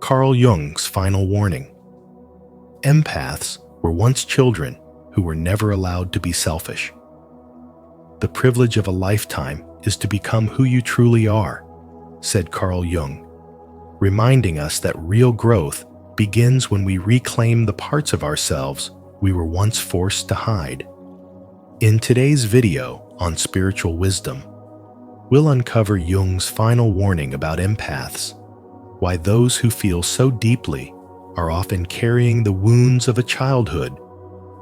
Carl Jung's final warning. Empaths were once children who were never allowed to be selfish. The privilege of a lifetime is to become who you truly are, said Carl Jung, reminding us that real growth begins when we reclaim the parts of ourselves we were once forced to hide. In today's video on spiritual wisdom, we'll uncover Jung's final warning about empaths, why those who feel so deeply are often carrying the wounds of a childhood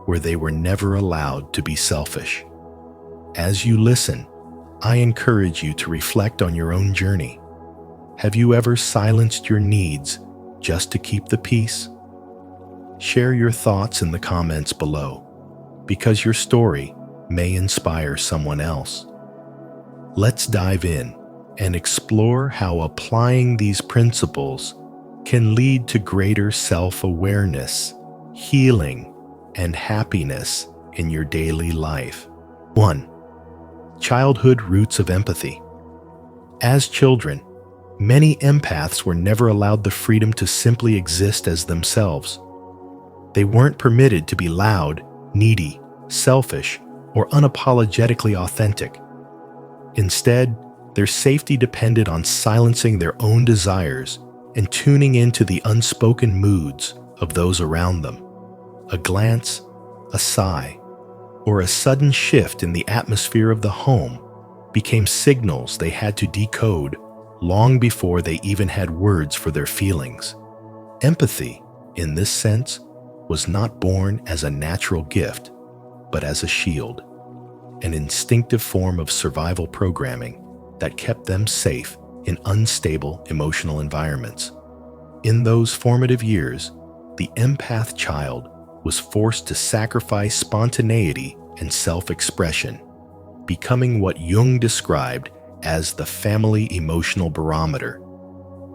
where they were never allowed to be selfish. As you listen, I encourage you to reflect on your own journey. Have you ever silenced your needs just to keep the peace? Share your thoughts in the comments below, because your story may inspire someone else. Let's dive in and explore how applying these principles can lead to greater self-awareness, healing, and happiness in your daily life. 1. Childhood roots of empathy. As children, many empaths were never allowed the freedom to simply exist as themselves. They weren't permitted to be loud, needy, selfish, or unapologetically authentic. Instead, their safety depended on silencing their own desires and tuning into the unspoken moods of those around them. A glance, a sigh, or a sudden shift in the atmosphere of the home became signals they had to decode long before they even had words for their feelings. Empathy, in this sense, was not born as a natural gift, but as a shield, an instinctive form of survival programming that kept them safe in unstable emotional environments. In those formative years, the empath child was forced to sacrifice spontaneity and self-expression, becoming what Jung described as the family emotional barometer,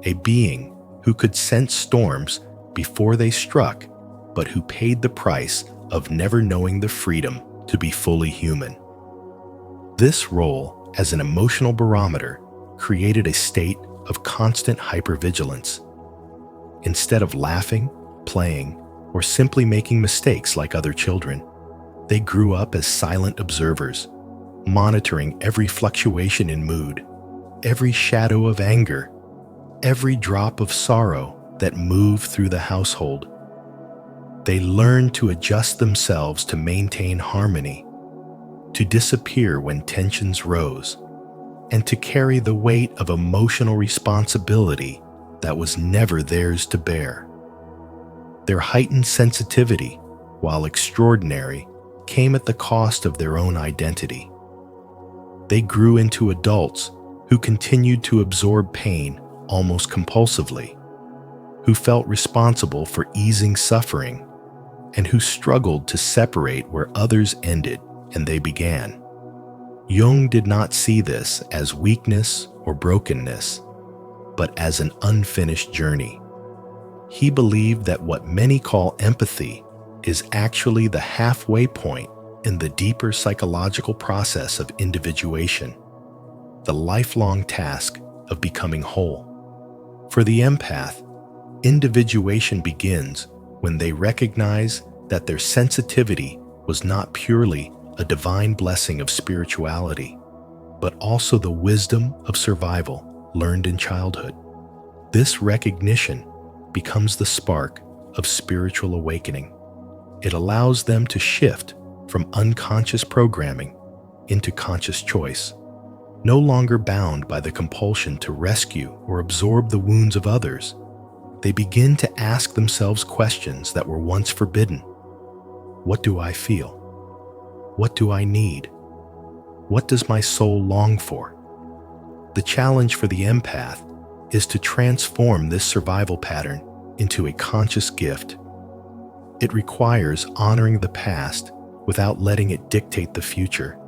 a being who could sense storms before they struck, but who paid the price of never knowing the freedom to be fully human. This role as an emotional barometer created a state of constant hypervigilance. Instead of laughing, playing, or simply making mistakes like other children, they grew up as silent observers, monitoring every fluctuation in mood, every shadow of anger, every drop of sorrow that moved through the household. They learned to adjust themselves to maintain harmony, to disappear when tensions rose, and to carry the weight of emotional responsibility that was never theirs to bear. Their heightened sensitivity, while extraordinary, came at the cost of their own identity. They grew into adults who continued to absorb pain almost compulsively, who felt responsible for easing suffering, and who struggled to separate where others ended and they began. Jung did not see this as weakness or brokenness, but as an unfinished journey. He believed that what many call empathy is actually the halfway point in the deeper psychological process of individuation, the lifelong task of becoming whole. For the empath, individuation begins when they recognize that their sensitivity was not purely a divine blessing of spirituality, but also the wisdom of survival learned in childhood. This recognition becomes the spark of spiritual awakening. It allows them to shift from unconscious programming into conscious choice, no longer bound by the compulsion to rescue or absorb the wounds of others. They begin to ask themselves questions that were once forbidden. What do I feel? What do I need? What does my soul long for? The challenge for the empath is to transform this survival pattern into a conscious gift. It requires honoring the past without letting it dictate the future,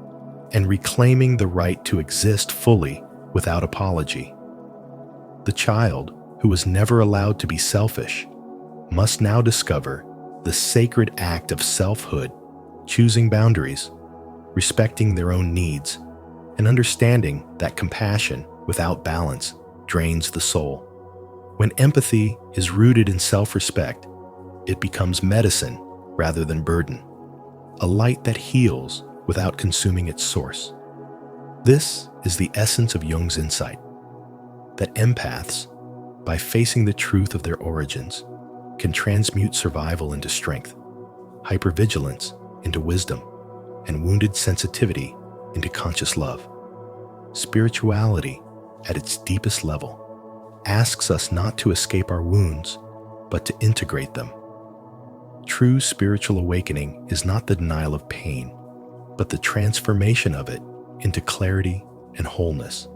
and reclaiming the right to exist fully without apology. The child, who was never allowed to be selfish, must now discover the sacred act of selfhood, choosing boundaries, respecting their own needs, and understanding that compassion without balance drains the soul. When empathy is rooted in self-respect, it becomes medicine rather than burden, a light that heals without consuming its source. This is the essence of Jung's insight, that empaths, by facing the truth of their origins, can transmute survival into strength, hypervigilance into wisdom, and wounded sensitivity into conscious love. Spirituality, at its deepest level, asks us not to escape our wounds, but to integrate them. True spiritual awakening is not the denial of pain, but the transformation of it into clarity and wholeness.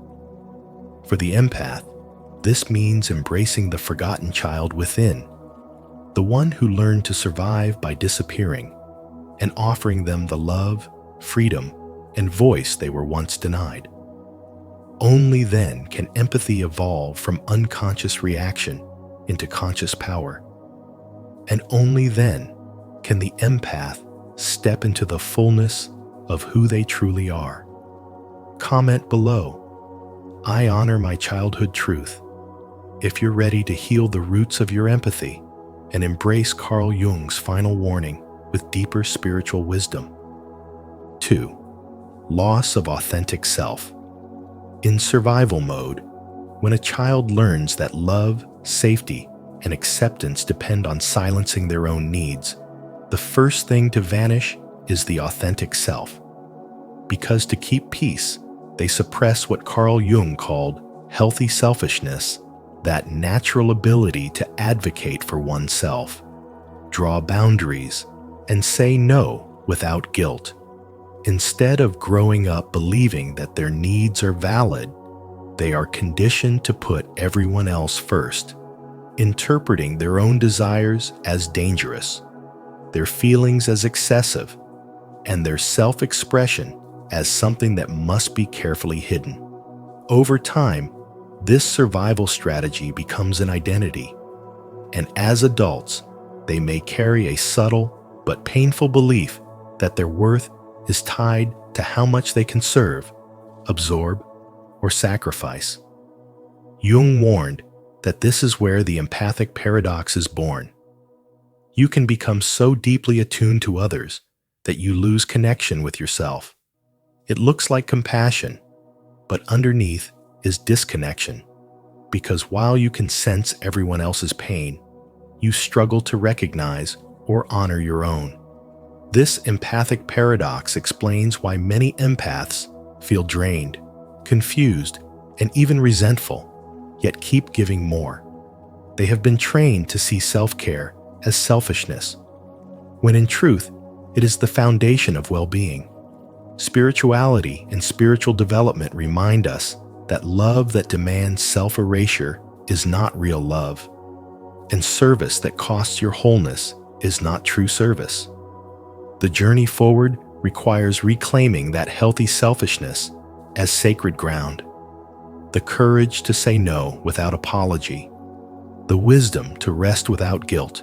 For the empath, this means embracing the forgotten child within, the one who learned to survive by disappearing, and offering them the love, freedom, and voice they were once denied. Only then can empathy evolve from unconscious reaction into conscious power. And only then can the empath step into the fullness of who they truly are. Comment below, "I honor my childhood truth," if you're ready to heal the roots of your empathy and embrace Carl Jung's final warning with deeper spiritual wisdom. 2. Loss of authentic self. In survival mode, when a child learns that love, safety, and acceptance depend on silencing their own needs, the first thing to vanish is the authentic self. Because to keep peace, they suppress what Carl Jung called healthy selfishness, that natural ability to advocate for oneself, draw boundaries, and say no without guilt. Instead of growing up believing that their needs are valid, they are conditioned to put everyone else first, interpreting their own desires as dangerous, their feelings as excessive, and their self-expression as something that must be carefully hidden. Over time, this survival strategy becomes an identity, and as adults, they may carry a subtle but painful belief that their worth is tied to how much they can serve, absorb, or sacrifice. Jung warned that this is where the empathic paradox is born. You can become so deeply attuned to others that you lose connection with yourself. It looks like compassion, but underneath is disconnection, because while you can sense everyone else's pain, you struggle to recognize or honor your own. This empathic paradox explains why many empaths feel drained, confused, and even resentful, yet keep giving more. They have been trained to see self-care as selfishness, when in truth, it is the foundation of well-being. Spirituality and spiritual development remind us that love that demands self-erasure is not real love, and service that costs your wholeness is not true service. The journey forward requires reclaiming that healthy selfishness as sacred ground, the courage to say no without apology, the wisdom to rest without guilt,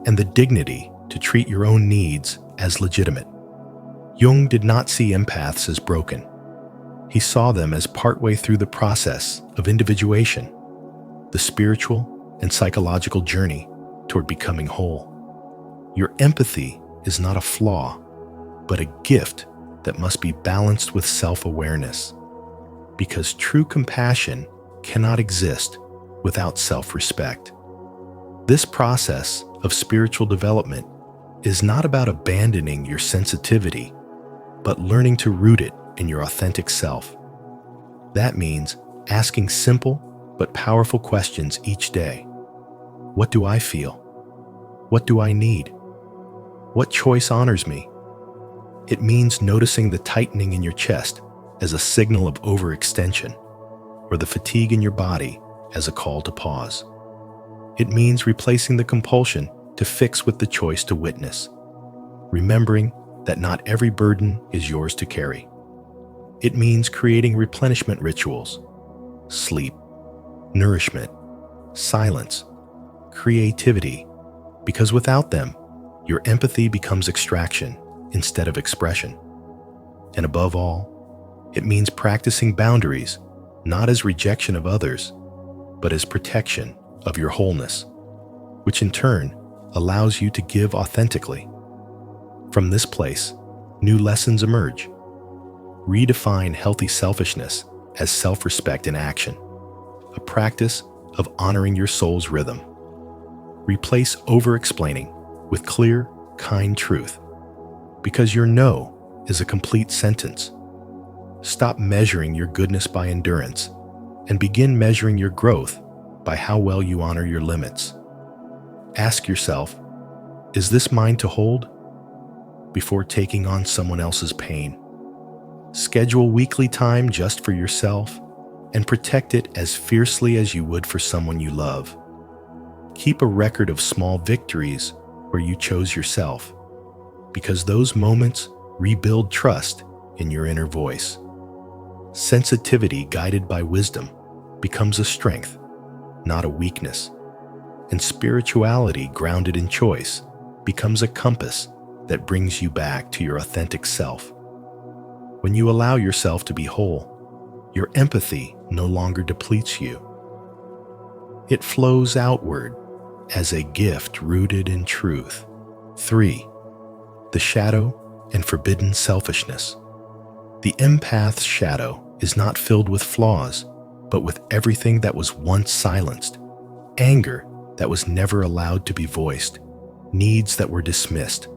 and the dignity to treat your own needs as legitimate. Jung did not see empaths as broken. He saw them as partway through the process of individuation, the spiritual and psychological journey toward becoming whole. Your empathy is not a flaw, but a gift that must be balanced with self-awareness, because true compassion cannot exist without self-respect. This process of spiritual development is not about abandoning your sensitivity, but learning to root it in your authentic self. That means asking simple but powerful questions each day. What do I feel? What do I need? What choice honors me? It means noticing the tightening in your chest as a signal of overextension, or the fatigue in your body as a call to pause. It means replacing the compulsion to fix with the choice to witness, remembering that not every burden is yours to carry. It means creating replenishment rituals, sleep, nourishment, silence, creativity, because without them, your empathy becomes extraction instead of expression. And above all, it means practicing boundaries, not as rejection of others, but as protection of your wholeness, which in turn allows you to give authentically. From this place, new lessons emerge. Redefine healthy selfishness as self-respect in action, a practice of honoring your soul's rhythm. Replace over-explaining with clear, kind truth, because your no is a complete sentence. Stop measuring your goodness by endurance and begin measuring your growth by how well you honor your limits. Ask yourself, is this mine to hold? Before taking on someone else's pain. Schedule weekly time just for yourself and protect it as fiercely as you would for someone you love. Keep a record of small victories where you chose yourself, because those moments rebuild trust in your inner voice. Sensitivity guided by wisdom becomes a strength, not a weakness. And spirituality grounded in choice becomes a compass that brings you back to your authentic self. When you allow yourself to be whole, your empathy no longer depletes you. It flows outward as a gift rooted in truth. 3. The shadow and forbidden selfishness. The empath's shadow is not filled with flaws, but with everything that was once silenced. Anger that was never allowed to be voiced, needs that were dismissed,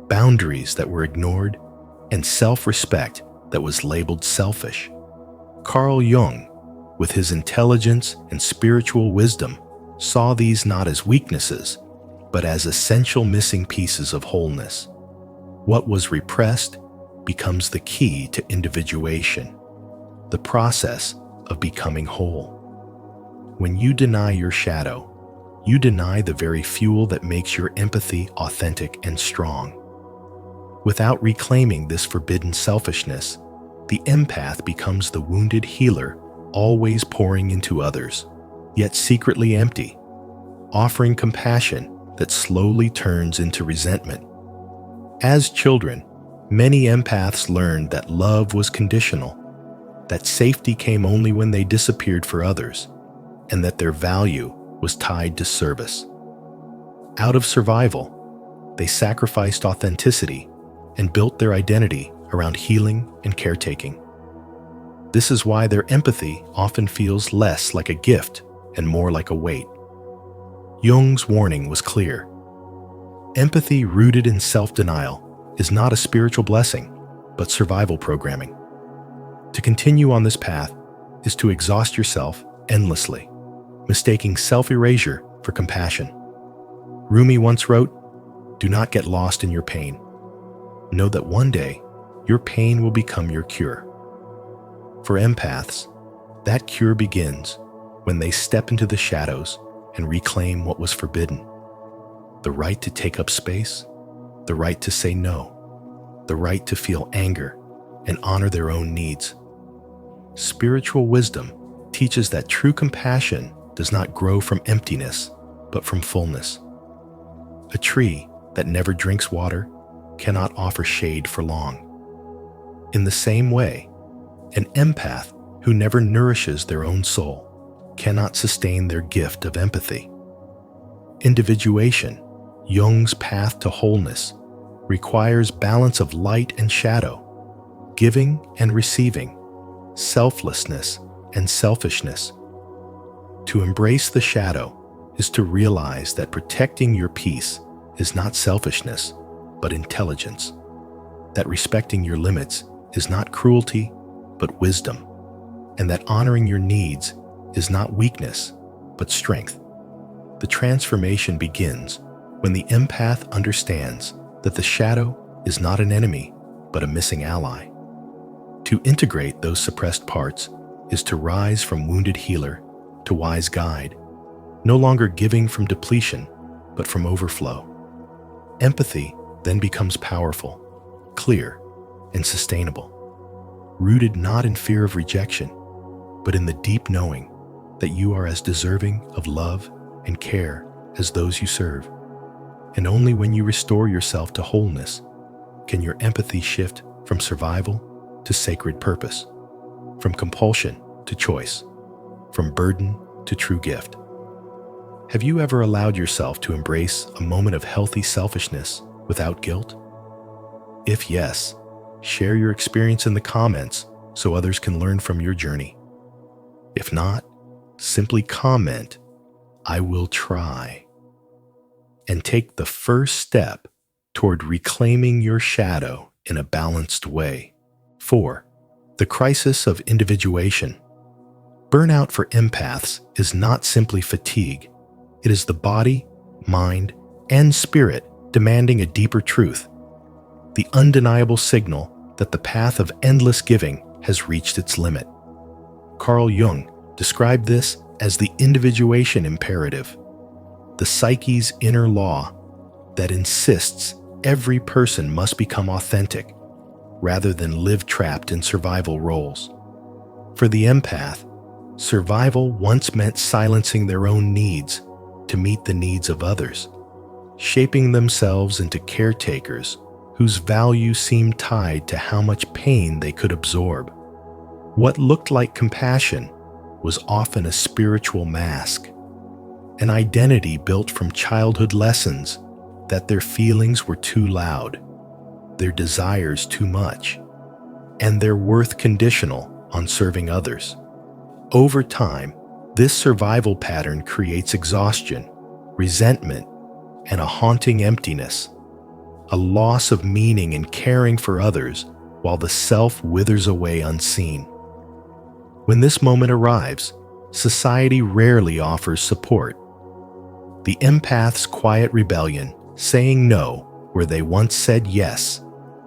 boundaries that were ignored, and self-respect that was labeled selfish. Carl Jung, with his intelligence and spiritual wisdom, saw these not as weaknesses, but as essential missing pieces of wholeness. What was repressed becomes the key to individuation, the process of becoming whole. When you deny your shadow, you deny the very fuel that makes your empathy authentic and strong. Without reclaiming this forbidden selfishness, the empath becomes the wounded healer, always pouring into others, yet secretly empty, offering compassion that slowly turns into resentment. As children, many empaths learned that love was conditional, that safety came only when they disappeared for others, and that their value was tied to service. Out of survival, they sacrificed authenticity and built their identity around healing and caretaking. This is why their empathy often feels less like a gift and more like a weight. Jung's warning was clear. Empathy rooted in self-denial is not a spiritual blessing, but survival programming. To continue on this path is to exhaust yourself endlessly, mistaking self-erasure for compassion. Rumi once wrote, "Do not get lost in your pain. Know that one day, your pain will become your cure." For empaths, that cure begins when they step into the shadows and reclaim what was forbidden. The right to take up space, the right to say no, the right to feel anger and honor their own needs. Spiritual wisdom teaches that true compassion does not grow from emptiness, but from fullness. A tree that never drinks water cannot offer shade for long. In the same way, an empath who never nourishes their own soul cannot sustain their gift of empathy. Individuation, Jung's path to wholeness, requires balance of light and shadow, giving and receiving, selflessness and selfishness. To embrace the shadow is to realize that protecting your peace is not selfishness, but intelligence. That respecting your limits is not cruelty, but wisdom. And that honoring your needs is not weakness, but strength. The transformation begins when the empath understands that the shadow is not an enemy, but a missing ally. To integrate those suppressed parts is to rise from wounded healer to wise guide, no longer giving from depletion, but from overflow. Empathy then becomes powerful, clear, and sustainable, rooted not in fear of rejection, but in the deep knowing that you are as deserving of love and care as those you serve. And only when you restore yourself to wholeness can your empathy shift from survival to sacred purpose, from compulsion to choice, from burden to true gift. Have you ever allowed yourself to embrace a moment of healthy selfishness without guilt? If yes, share your experience in the comments so others can learn from your journey. If not, simply comment, "I will try," and take the first step toward reclaiming your shadow in a balanced way. 4. The crisis of individuation. Burnout for empaths is not simply fatigue. It is the body, mind, and spirit demanding a deeper truth, the undeniable signal that the path of endless giving has reached its limit. Carl Jung described this as the individuation imperative, the psyche's inner law that insists every person must become authentic rather than live trapped in survival roles. For the empath, survival once meant silencing their own needs to meet the needs of others, shaping themselves into caretakers whose value seemed tied to how much pain they could absorb. What looked like compassion was often a spiritual mask, an identity built from childhood lessons that their feelings were too loud, their desires too much, and their worth conditional on serving others. Over time, this survival pattern creates exhaustion, resentment, and a haunting emptiness, a loss of meaning in caring for others while the self withers away unseen. When this moment arrives, society rarely offers support. The empath's quiet rebellion, saying no where they once said yes,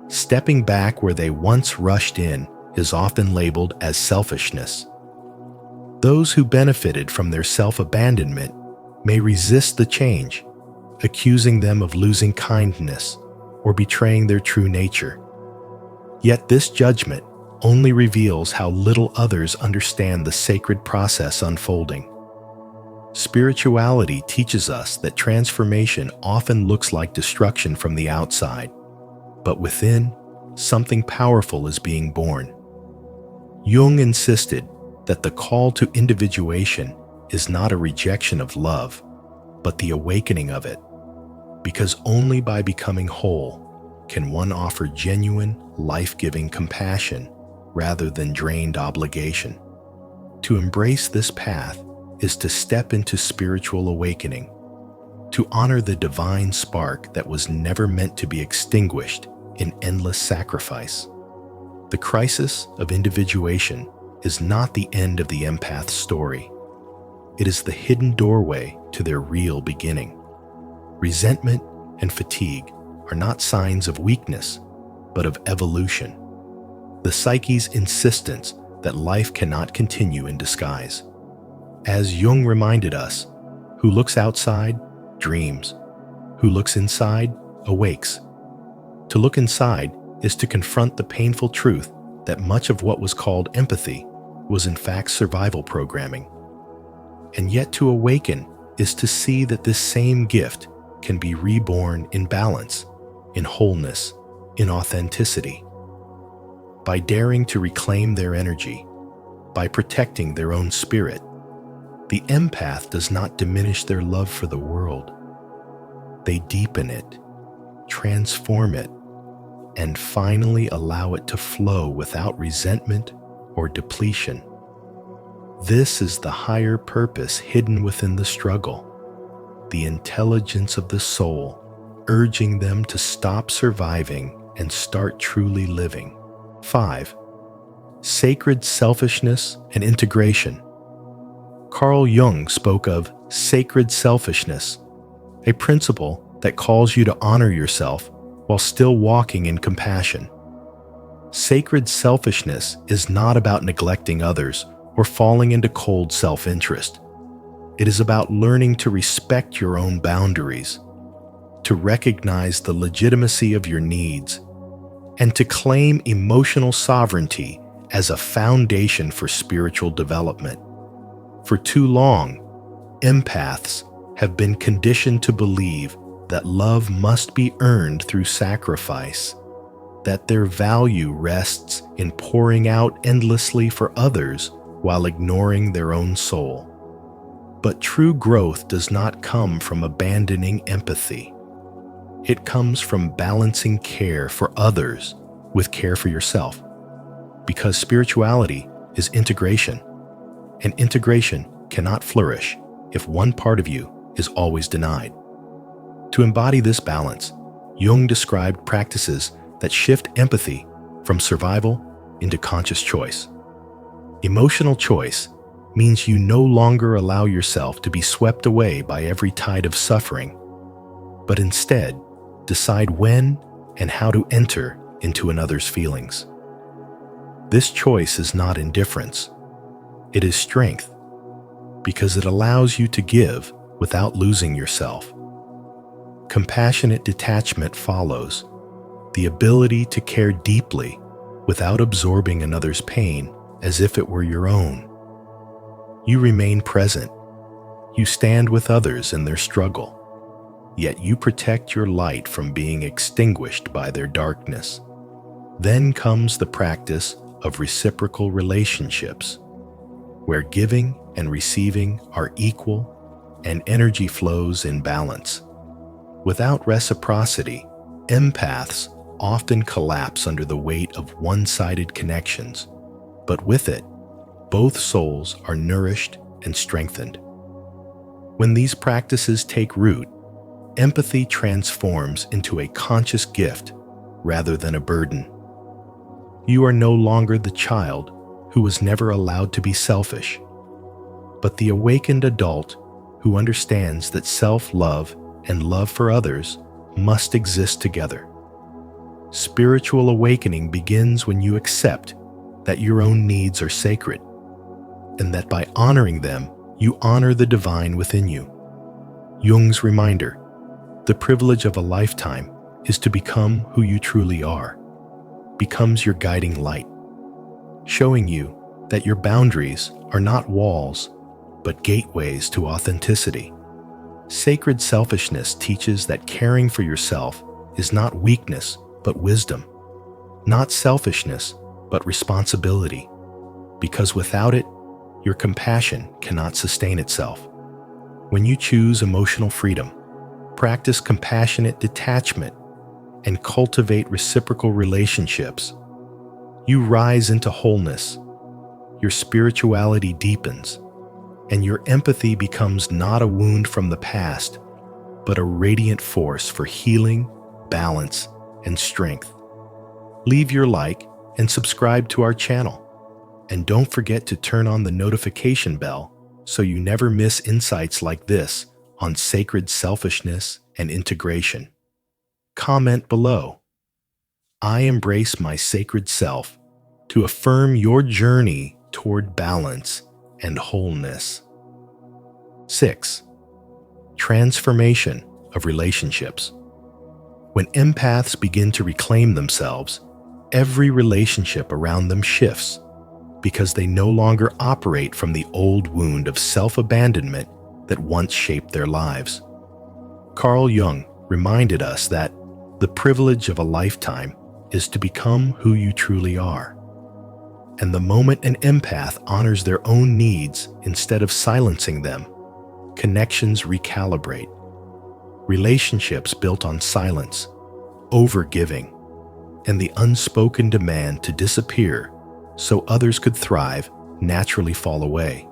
stepping back where they once rushed in, is often labeled as selfishness. Those who benefited from their self-abandonment may resist the change, accusing them of losing kindness or betraying their true nature. Yet this judgment only reveals how little others understand the sacred process unfolding. Spirituality teaches us that transformation often looks like destruction from the outside, but within, something powerful is being born. Jung insisted that the call to individuation is not a rejection of love, but the awakening of it, because only by becoming whole can one offer genuine, life-giving compassion rather than drained obligation. To embrace this path is to step into spiritual awakening, to honor the divine spark that was never meant to be extinguished in endless sacrifice. The crisis of individuation is not the end of the empath's story. It is the hidden doorway to their real beginning. Resentment and fatigue are not signs of weakness, but of evolution. The psyche's insistence that life cannot continue in disguise. As Jung reminded us, who looks outside dreams, who looks inside awakes. To look inside is to confront the painful truth that much of what was called empathy was in fact survival programming. And yet to awaken is to see that this same gift can be reborn in balance, in wholeness, in authenticity. By daring to reclaim their energy, by protecting their own spirit, the empath does not diminish their love for the world. They deepen it, transform it, and finally allow it to flow without resentment or depletion. This is the higher purpose hidden within the struggle, the intelligence of the soul, urging them to stop surviving and start truly living. 5. Sacred selfishness and integration. Carl Jung spoke of sacred selfishness, a principle that calls you to honor yourself while still walking in compassion. Sacred selfishness is not about neglecting others or falling into cold self-interest. It is about learning to respect your own boundaries, to recognize the legitimacy of your needs, and to claim emotional sovereignty as a foundation for spiritual development. For too long, empaths have been conditioned to believe that love must be earned through sacrifice, that their value rests in pouring out endlessly for others while ignoring their own soul. But true growth does not come from abandoning empathy. It comes from balancing care for others with care for yourself. Because spirituality is integration, and integration cannot flourish if one part of you is always denied. To embody this balance, Jung described practices that shift empathy from survival into conscious choice. Emotional choice means you no longer allow yourself to be swept away by every tide of suffering, but instead decide when and how to enter into another's feelings. This choice is not indifference. It is strength, because it allows you to give without losing yourself. Compassionate detachment follows, the ability to care deeply without absorbing another's pain as if it were your own. You remain present. You stand with others in their struggle, yet you protect your light from being extinguished by their darkness. Then comes the practice of reciprocal relationships, where giving and receiving are equal and energy flows in balance. Without reciprocity, empaths often collapse under the weight of one-sided connections, but with it, both souls are nourished and strengthened. When these practices take root, empathy transforms into a conscious gift rather than a burden. You are no longer the child who was never allowed to be selfish, but the awakened adult who understands that self-love and love for others must exist together. Spiritual awakening begins when you accept that your own needs are sacred, and that by honoring them, you honor the divine within you. Jung's reminder, the privilege of a lifetime is to become who you truly are, becomes your guiding light, showing you that your boundaries are not walls, but gateways to authenticity. Sacred selfishness teaches that caring for yourself is not weakness, but wisdom, not selfishness, but responsibility, because without it, your compassion cannot sustain itself. When you choose emotional freedom, practice compassionate detachment, and cultivate reciprocal relationships, you rise into wholeness, your spirituality deepens, and your empathy becomes not a wound from the past, but a radiant force for healing, balance, and strength. Leave your like and subscribe to our channel. And don't forget to turn on the notification bell so you never miss insights like this on sacred selfishness and integration. Comment below. I embrace my sacred self to affirm your journey toward balance and wholeness. 6. Transformation of relationships. When empaths begin to reclaim themselves, every relationship around them shifts because they no longer operate from the old wound of self-abandonment that once shaped their lives. Carl Jung reminded us that the privilege of a lifetime is to become who you truly are. And the moment an empath honors their own needs instead of silencing them, connections recalibrate. Relationships built on silence, overgiving, and the unspoken demand to disappear so others could thrive naturally fall away.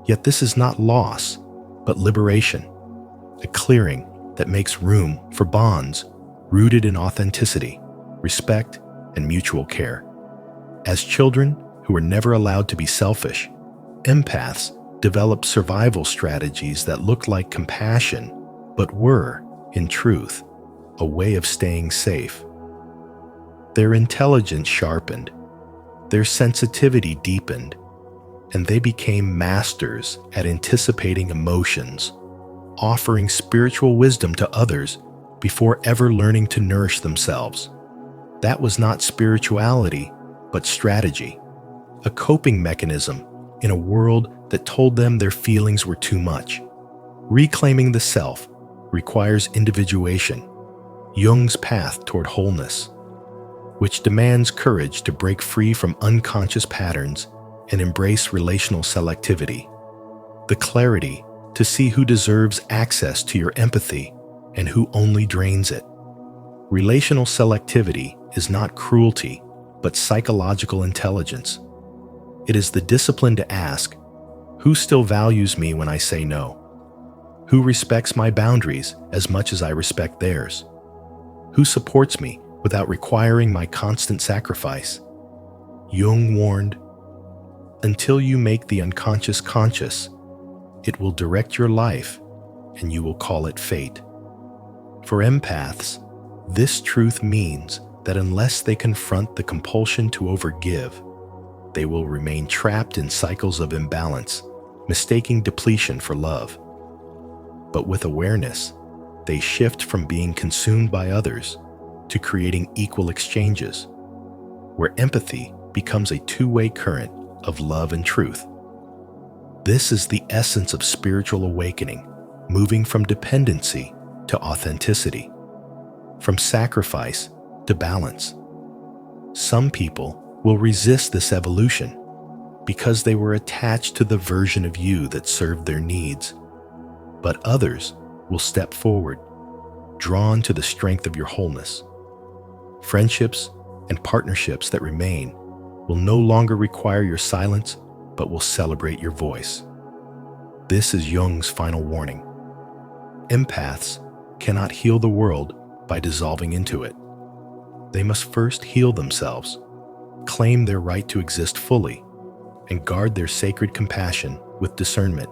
Yet this is not loss, but liberation, a clearing that makes room for bonds rooted in authenticity, respect, and mutual care. As children who were never allowed to be selfish, empaths developed survival strategies that looked like compassion, but were, in truth, a way of staying safe. Their intelligence sharpened, their sensitivity deepened, and they became masters at anticipating emotions, offering spiritual wisdom to others before ever learning to nourish themselves. That was not spirituality, but strategy, a coping mechanism in a world that told them their feelings were too much. Reclaiming the self requires individuation, Jung's path toward wholeness, which demands courage to break free from unconscious patterns and embrace relational selectivity. The clarity to see who deserves access to your empathy and who only drains it. Relational selectivity is not cruelty, but psychological intelligence. It is the discipline to ask, who still values me when I say no? Who respects my boundaries as much as I respect theirs? Who supports me without requiring my constant sacrifice? Jung warned, until you make the unconscious conscious, it will direct your life and you will call it fate. For empaths, this truth means that unless they confront the compulsion to overgive, they will remain trapped in cycles of imbalance, mistaking depletion for love. But with awareness, they shift from being consumed by others to creating equal exchanges, where empathy becomes a two-way current of love and truth. This is the essence of spiritual awakening, moving from dependency to authenticity, from sacrifice to balance. Some people will resist this evolution because they were attached to the version of you that served their needs, but others will step forward, drawn to the strength of your wholeness. Friendships and partnerships that remain will no longer require your silence, but will celebrate your voice. This is Jung's final warning. Empaths cannot heal the world by dissolving into it. They must first heal themselves, claim their right to exist fully, and guard their sacred compassion with discernment.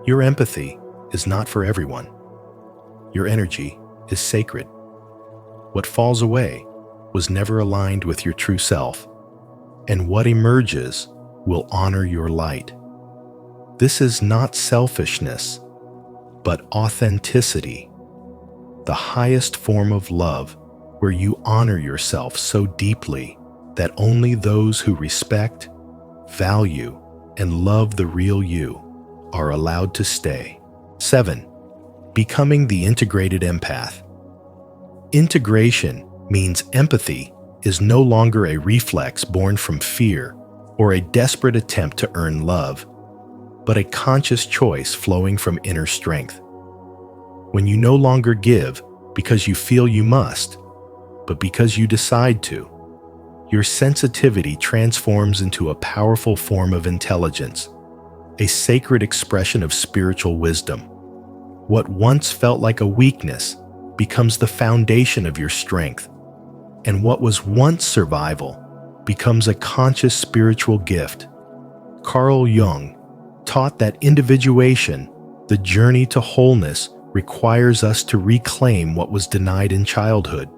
Your empathy is not for everyone. Your energy is sacred. What falls away was never aligned with your true self, and what emerges will honor your light. This is not selfishness, but authenticity, the highest form of love, where you honor yourself so deeply that only those who respect, value, and love the real you are allowed to stay. 7. Becoming the integrated empath. Integration means empathy is no longer a reflex born from fear or a desperate attempt to earn love, but a conscious choice flowing from inner strength. When you no longer give because you feel you must, but because you decide to, your sensitivity transforms into a powerful form of intelligence, a sacred expression of spiritual wisdom. What once felt like a weakness becomes the foundation of your strength, and what was once survival becomes a conscious spiritual gift. Carl Jung taught that individuation, the journey to wholeness, requires us to reclaim what was denied in childhood.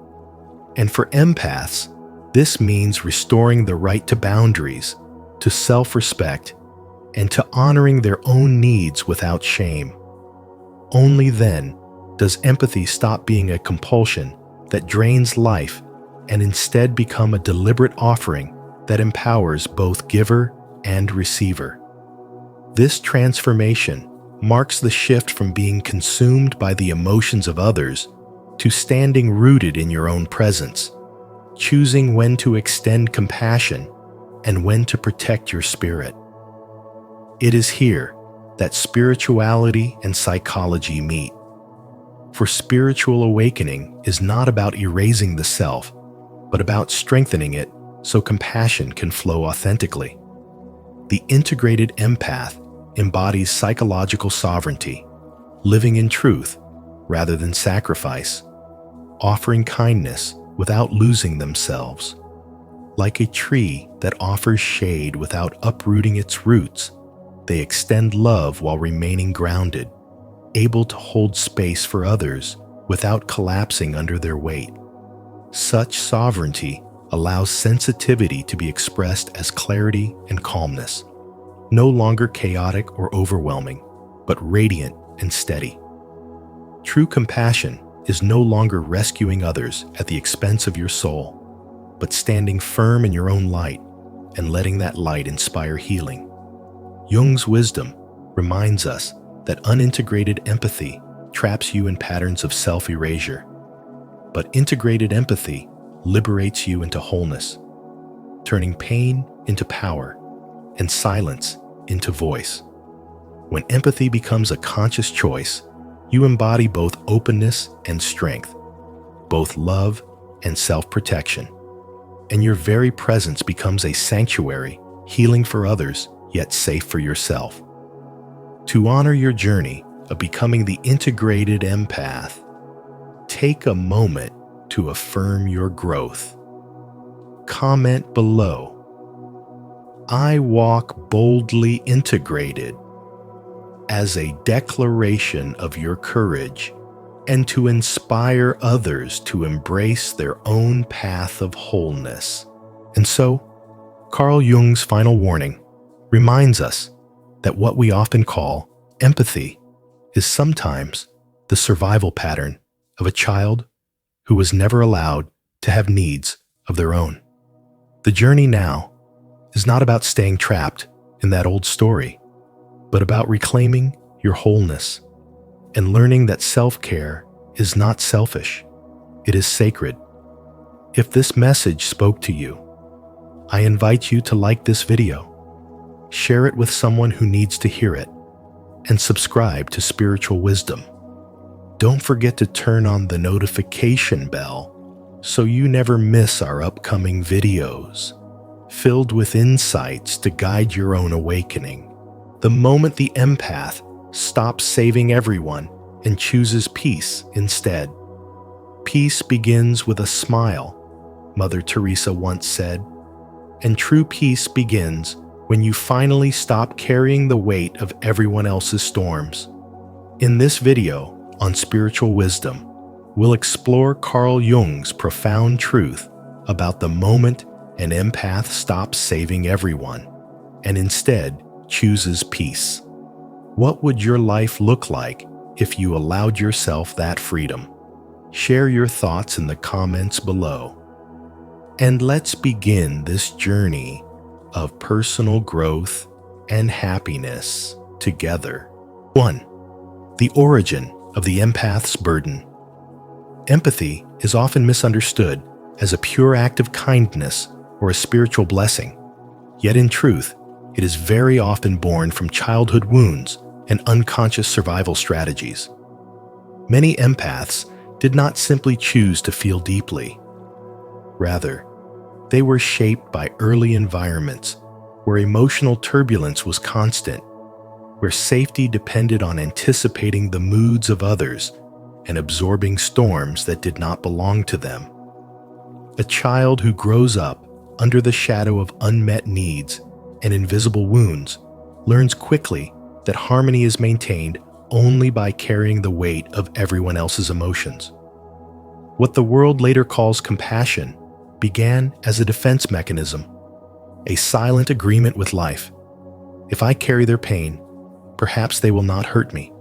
And for empaths, this means restoring the right to boundaries, to self-respect, and to honoring their own needs without shame. Only then does empathy stop being a compulsion that drains life and instead become a deliberate offering that empowers both giver and receiver. This transformation marks the shift from being consumed by the emotions of others to standing rooted in your own presence, choosing when to extend compassion and when to protect your spirit. It is here that spirituality and psychology meet. For spiritual awakening is not about erasing the self, but about strengthening it so compassion can flow authentically. The integrated empath embodies psychological sovereignty, living in truth rather than sacrifice, offering kindness without losing themselves. Like a tree that offers shade without uprooting its roots, they extend love while remaining grounded, able to hold space for others without collapsing under their weight. Such sovereignty allows sensitivity to be expressed as clarity and calmness, no longer chaotic or overwhelming, but radiant and steady. True compassion is no longer rescuing others at the expense of your soul, but standing firm in your own light and letting that light inspire healing. Jung's wisdom reminds us that unintegrated empathy traps you in patterns of self-erasure, but integrated empathy liberates you into wholeness, turning pain into power and silence into voice. When empathy becomes a conscious choice, you embody both openness and strength, both love and self-protection, and your very presence becomes a sanctuary, healing for others, yet safe for yourself. To honor your journey of becoming the integrated empath, take a moment to affirm your growth. Comment below, "I walk boldly integrated," as a declaration of your courage and to inspire others to embrace their own path of wholeness. And so, Carl Jung's final warning reminds us that what we often call empathy is sometimes the survival pattern of a child who was never allowed to have needs of their own. The journey now is not about staying trapped in that old story, but about reclaiming your wholeness and learning that self-care is not selfish, it is sacred. If this message spoke to you, I invite you to like this video, share it with someone who needs to hear it, and subscribe to Spiritual Wisdom. Don't forget to turn on the notification bell so you never miss our upcoming videos, filled with insights to guide your own awakening. The moment the empath stops saving everyone and chooses peace instead. Peace begins with a smile, Mother Teresa once said, and true peace begins when you finally stop carrying the weight of everyone else's storms. In this video on Spiritual Wisdom, we'll explore Carl Jung's profound truth about the moment an empath stops saving everyone and instead chooses peace. What would your life look like if you allowed yourself that freedom? Share your thoughts in the comments below. And let's begin this journey of personal growth and happiness together. 1. The origin of the empath's burden. Empathy is often misunderstood as a pure act of kindness or a spiritual blessing. Yet in truth, it is very often born from childhood wounds and unconscious survival strategies. Many empaths did not simply choose to feel deeply. Rather, they were shaped by early environments where emotional turbulence was constant, where safety depended on anticipating the moods of others and absorbing storms that did not belong to them. A child who grows up under the shadow of unmet needs and invisible wounds learns quickly that harmony is maintained only by carrying the weight of everyone else's emotions. What the world later calls compassion began as a defense mechanism, a silent agreement with life. If I carry their pain, perhaps they will not hurt me.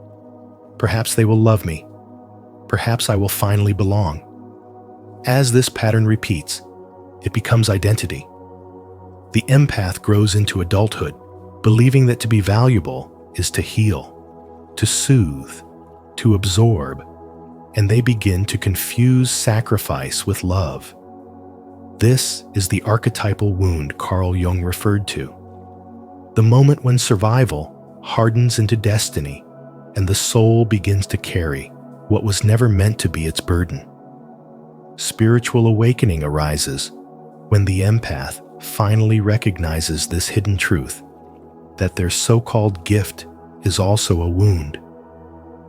Perhaps they will love me. Perhaps I will finally belong. As this pattern repeats, it becomes identity. The empath grows into adulthood, believing that to be valuable is to heal, to soothe, to absorb, and they begin to confuse sacrifice with love. This is the archetypal wound Carl Jung referred to. The moment when survival hardens into destiny and the soul begins to carry what was never meant to be its burden. Spiritual awakening arises when the empath finally recognizes this hidden truth, that their so-called gift is also a wound,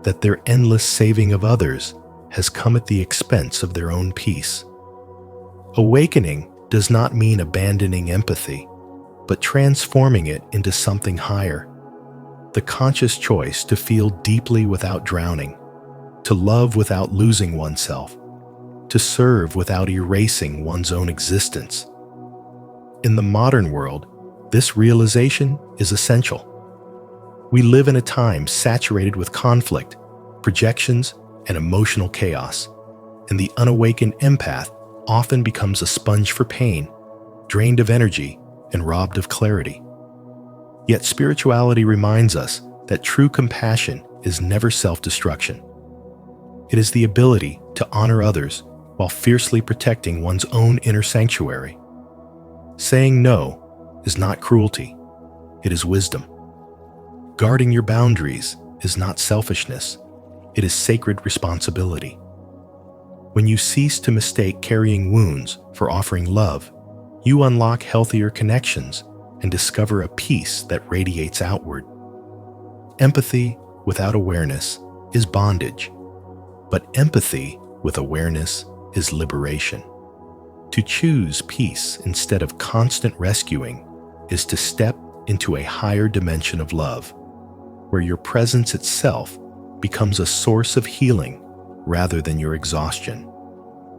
that their endless saving of others has come at the expense of their own peace. Awakening does not mean abandoning empathy, but transforming it into something higher. The conscious choice to feel deeply without drowning, to love without losing oneself, to serve without erasing one's own existence. In the modern world, this realization is essential. We live in a time saturated with conflict, projections, and emotional chaos, and the unawakened empath often becomes a sponge for pain, drained of energy, and robbed of clarity. Yet spirituality reminds us that true compassion is never self-destruction. It is the ability to honor others while fiercely protecting one's own inner sanctuary. Saying no is not cruelty, it is wisdom. Guarding your boundaries is not selfishness, it is sacred responsibility. When you cease to mistake carrying wounds for offering love, you unlock healthier connections and discover a peace that radiates outward. Empathy without awareness is bondage, but empathy with awareness is liberation. To choose peace instead of constant rescuing is to step into a higher dimension of love, where your presence itself becomes a source of healing rather than your exhaustion.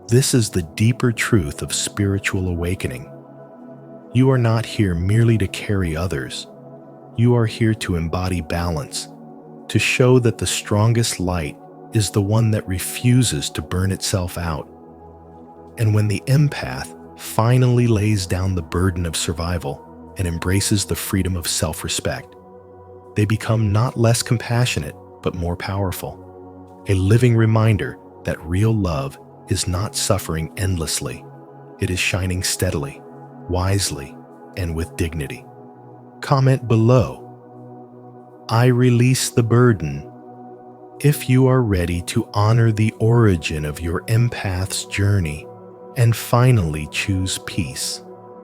This is the deeper truth of spiritual awakening. You are not here merely to carry others. You are here to embody balance, to show that the strongest light is the one that refuses to burn itself out. And when the empath finally lays down the burden of survival and embraces the freedom of self-respect, they become not less compassionate, but more powerful. A living reminder that real love is not suffering endlessly. It is shining steadily, wisely, and with dignity. Comment below. I release the burden. If you are ready to honor the origin of your empath's journey and finally choose peace.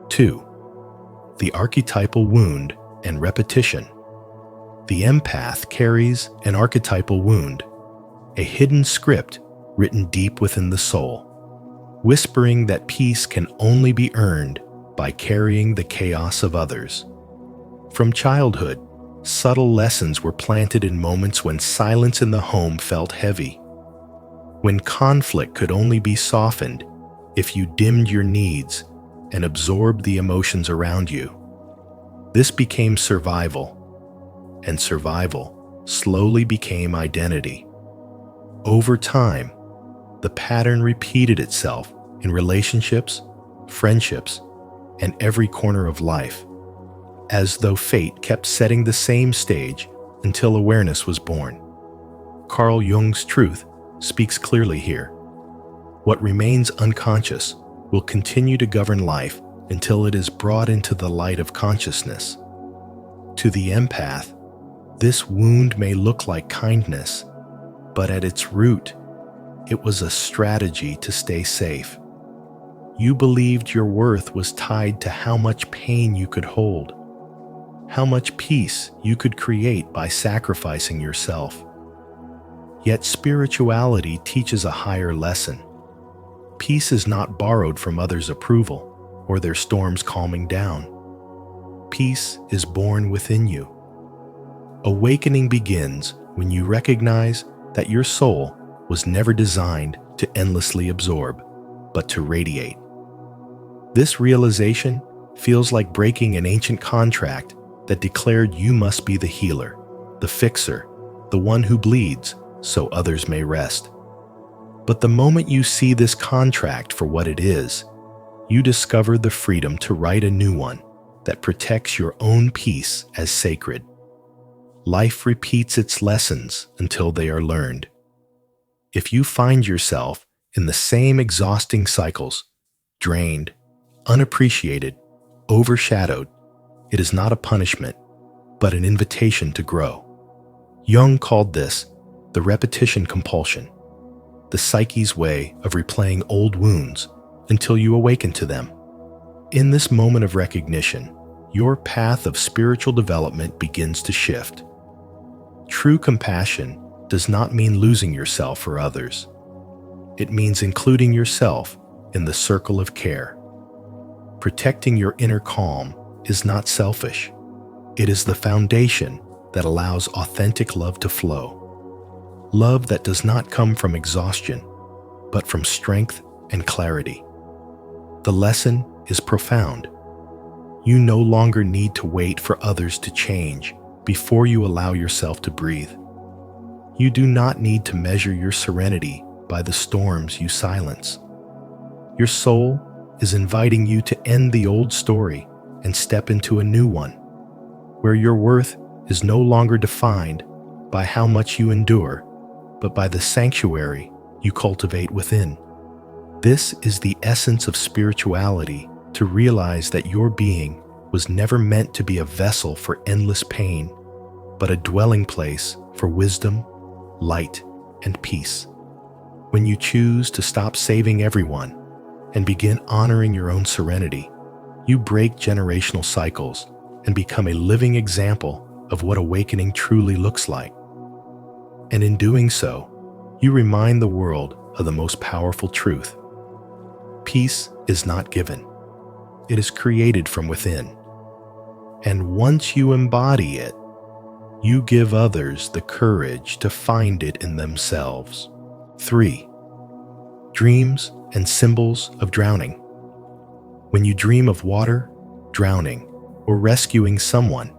2. The archetypal wound and repetition. The empath carries an archetypal wound, a hidden script written deep within the soul, whispering that peace can only be earned by carrying the chaos of others. From childhood, subtle lessons were planted in moments when silence in the home felt heavy, when conflict could only be softened if you dimmed your needs and absorbed the emotions around you. This became survival, and survival slowly became identity. Over time, the pattern repeated itself in relationships, friendships, and every corner of life, as though fate kept setting the same stage until awareness was born. Carl Jung's truth speaks clearly here. What remains unconscious will continue to govern life until it is brought into the light of consciousness. To the empath, this wound may look like kindness, but at its root, it was a strategy to stay safe. You believed your worth was tied to how much pain you could hold, how much peace you could create by sacrificing yourself. Yet spirituality teaches a higher lesson. Peace is not borrowed from others' approval or their storms calming down. Peace is born within you. Awakening begins when you recognize that your soul was never designed to endlessly absorb, but to radiate. This realization feels like breaking an ancient contract that declared you must be the healer, the fixer, the one who bleeds so others may rest. But the moment you see this contract for what it is, you discover the freedom to write a new one that protects your own peace as sacred. Life repeats its lessons until they are learned. If you find yourself in the same exhausting cycles, drained, unappreciated, overshadowed, it is not a punishment, but an invitation to grow. Jung called this the repetition compulsion, the psyche's way of replaying old wounds until you awaken to them. In this moment of recognition, your path of spiritual development begins to shift. True compassion does not mean losing yourself for others. It means including yourself in the circle of care. Protecting your inner calm is not selfish. It is the foundation that allows authentic love to flow. Love that does not come from exhaustion, but from strength and clarity. The lesson is profound. You no longer need to wait for others to change before you allow yourself to breathe. You do not need to measure your serenity by the storms you silence. Your soul is inviting you to end the old story and step into a new one, where your worth is no longer defined by how much you endure, but by the sanctuary you cultivate within. This is the essence of spirituality, to realize that your being was never meant to be a vessel for endless pain, but a dwelling place for wisdom, light, and peace. When you choose to stop saving everyone and begin honoring your own serenity, you break generational cycles and become a living example of what awakening truly looks like. And in doing so, you remind the world of the most powerful truth. Peace is not given. It is created from within. And once you embody it, you give others the courage to find it in themselves. 3. Dreams and symbols of drowning. When you dream of water, drowning, or rescuing someone,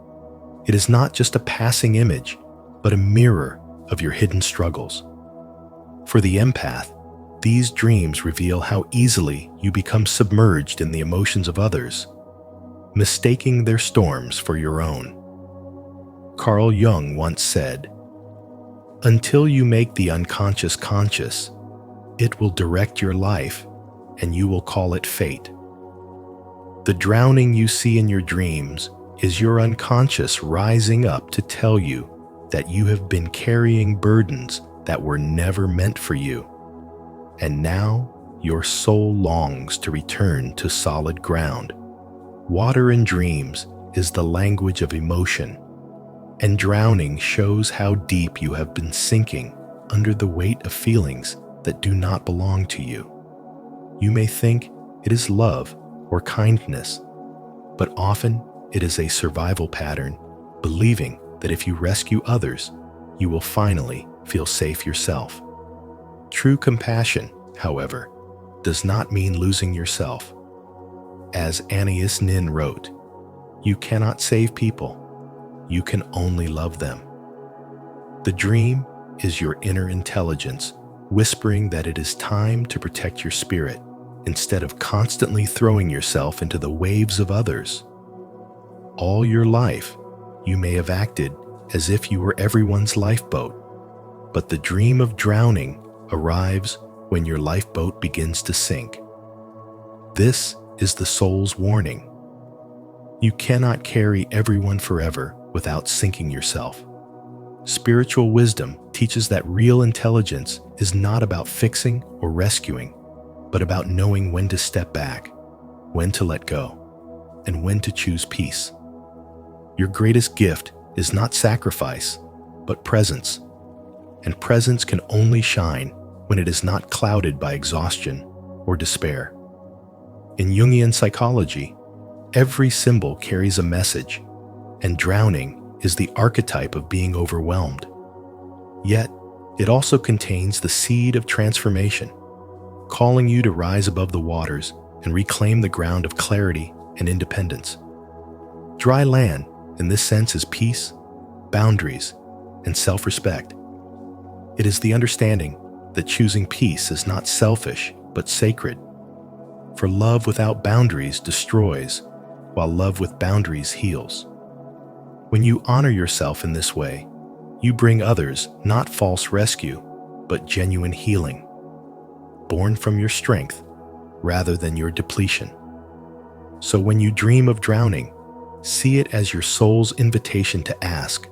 it is not just a passing image, but a mirror of your hidden struggles. For the empath, these dreams reveal how easily you become submerged in the emotions of others, mistaking their storms for your own. Carl Jung once said, "Until you make the unconscious conscious, it will direct your life, and you will call it fate." The drowning you see in your dreams is your unconscious rising up to tell you that you have been carrying burdens that were never meant for you, and now your soul longs to return to solid ground. Water in dreams is the language of emotion, and drowning shows how deep you have been sinking under the weight of feelings that do not belong to you. You may think it is love or kindness, but often it is a survival pattern, believing that if you rescue others, you will finally feel safe yourself. True compassion, however, does not mean losing yourself. As Anais Nin wrote, "You cannot save people, you can only love them." The dream is your inner intelligence whispering that it is time to protect your spirit instead of constantly throwing yourself into the waves of others. All your life, you may have acted as if you were everyone's lifeboat, but the dream of drowning arrives when your lifeboat begins to sink. This is the soul's warning. You cannot carry everyone forever without sinking yourself. Spiritual wisdom teaches that real intelligence is not about fixing or rescuing, but about knowing when to step back, when to let go, and when to choose peace. Your greatest gift is not sacrifice, but presence. And presence can only shine when it is not clouded by exhaustion or despair. In Jungian psychology, every symbol carries a message, and drowning is the archetype of being overwhelmed. Yet, it also contains the seed of transformation, calling you to rise above the waters and reclaim the ground of clarity and independence. Dry land, in this sense, is peace, boundaries, and self-respect. It is the understanding that choosing peace is not selfish, but sacred. For love without boundaries destroys, while love with boundaries heals. When you honor yourself in this way, you bring others not false rescue, but genuine healing, born from your strength rather than your depletion. So when you dream of drowning, see it as your soul's invitation to ask,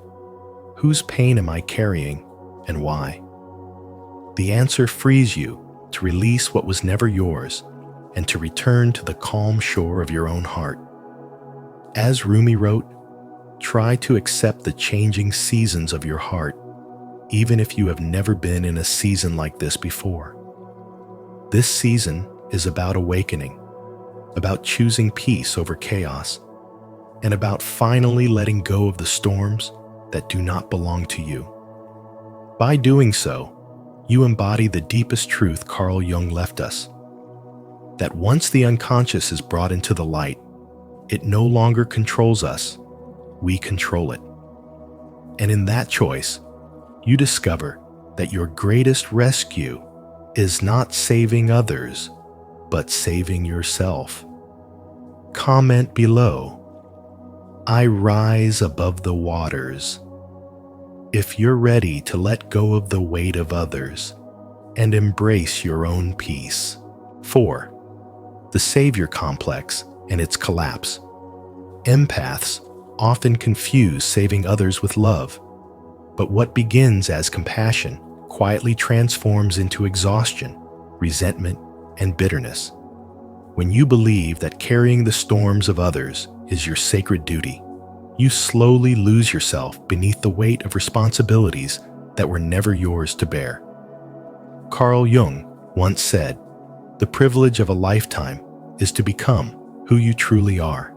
whose pain am I carrying and why? The answer frees you to release what was never yours and to return to the calm shore of your own heart. As Rumi wrote, try to accept the changing seasons of your heart, even if you have never been in a season like this before. This season is about awakening, about choosing peace over chaos, and about finally letting go of the storms that do not belong to you. By doing so, you embody the deepest truth Carl Jung left us, that once the unconscious is brought into the light, it no longer controls us, we control it. And in that choice, you discover that your greatest rescue is not saving others, but saving yourself. Comment below, I rise above the waters. If you're ready to let go of the weight of others and embrace your own peace. 4. The savior complex and its collapse. Empaths often confuse saving others with love. But what begins as compassion quietly transforms into exhaustion, resentment, and bitterness. When you believe that carrying the storms of others is your sacred duty, you slowly lose yourself beneath the weight of responsibilities that were never yours to bear. Carl Jung once said, "The privilege of a lifetime is to become who you truly are."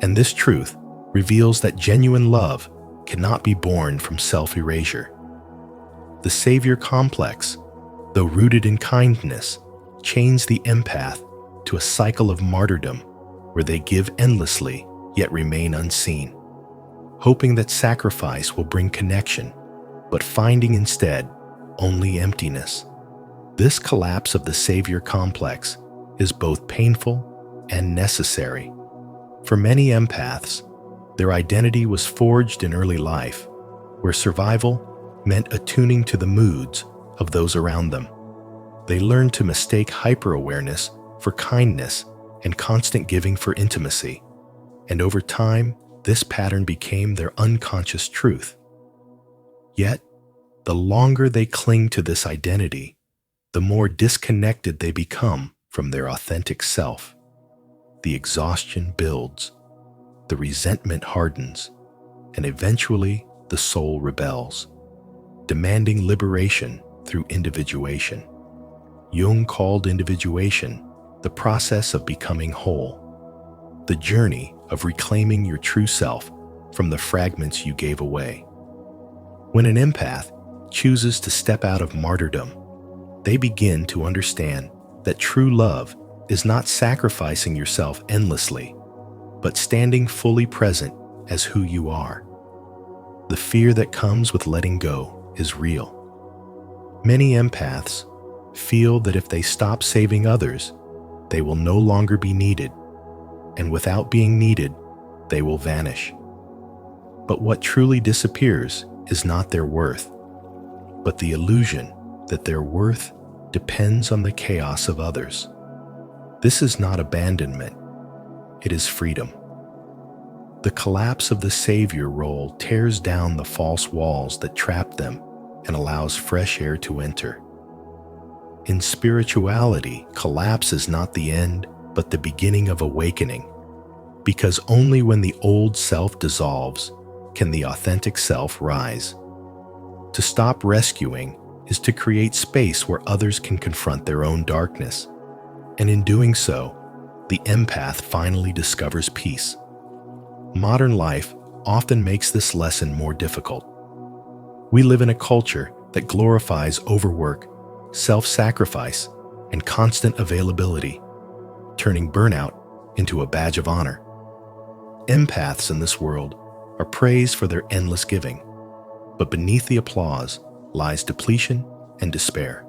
And this truth reveals that genuine love cannot be born from self-erasure. The savior complex, though rooted in kindness, chains the empath to a cycle of martyrdom where they give endlessly yet remain unseen, hoping that sacrifice will bring connection, but finding instead only emptiness. This collapse of the savior complex is both painful and necessary. For many empaths, their identity was forged in early life, where survival meant attuning to the moods of those around them. They learned to mistake hyper-awareness for kindness and constant giving for intimacy, and over time, this pattern became their unconscious truth. Yet, the longer they cling to this identity, the more disconnected they become from their authentic self. The exhaustion builds, the resentment hardens, and eventually the soul rebels, demanding liberation through individuation. Jung called individuation the process of becoming whole, the journey of reclaiming your true self from the fragments you gave away. When an empath chooses to step out of martyrdom, they begin to understand that true love is not sacrificing yourself endlessly, but standing fully present as who you are. The fear that comes with letting go is real. Many empaths feel that if they stop saving others, they will no longer be needed, and without being needed, they will vanish. But what truly disappears is not their worth, but the illusion that their worth depends on the chaos of others. This is not abandonment, it is freedom. The collapse of the savior role tears down the false walls that trap them and allows fresh air to enter. In spirituality, collapse is not the end, but the beginning of awakening, because only when the old self dissolves can the authentic self rise. To stop rescuing is to create space where others can confront their own darkness, and in doing so, the empath finally discovers peace. Modern life often makes this lesson more difficult. We live in a culture that glorifies overwork, self-sacrifice, and constant availability, turning burnout into a badge of honor. Empaths in this world are praised for their endless giving, but beneath the applause lies depletion and despair.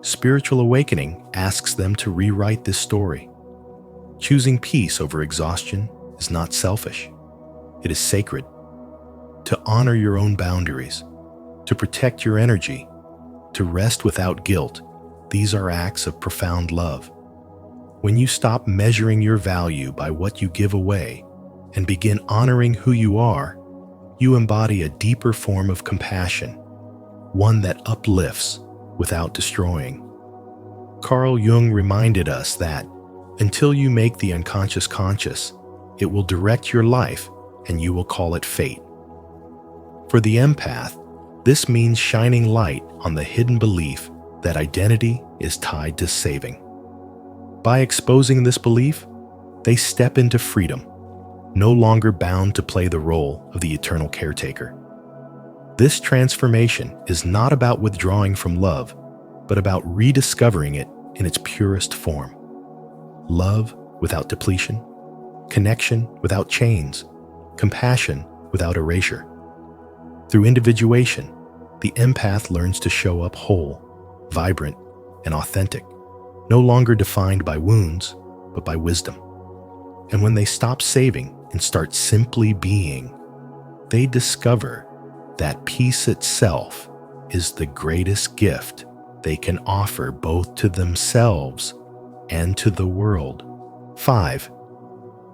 Spiritual awakening asks them to rewrite this story. Choosing peace over exhaustion is not selfish. It is sacred. To honor your own boundaries, to protect your energy, to rest without guilt, these are acts of profound love. When you stop measuring your value by what you give away and begin honoring who you are, you embody a deeper form of compassion, one that uplifts without destroying. Carl Jung reminded us that until you make the unconscious conscious, it will direct your life and you will call it fate. For the empath, this means shining light on the hidden belief that identity is tied to saving. By exposing this belief, they step into freedom, no longer bound to play the role of the eternal caretaker. This transformation is not about withdrawing from love, but about rediscovering it in its purest form. Love without depletion, connection without chains, compassion without erasure. Through individuation, the empath learns to show up whole, vibrant, and authentic, no longer defined by wounds, but by wisdom. And when they stop saving and start simply being, they discover that peace itself is the greatest gift they can offer both to themselves and to the world. 5.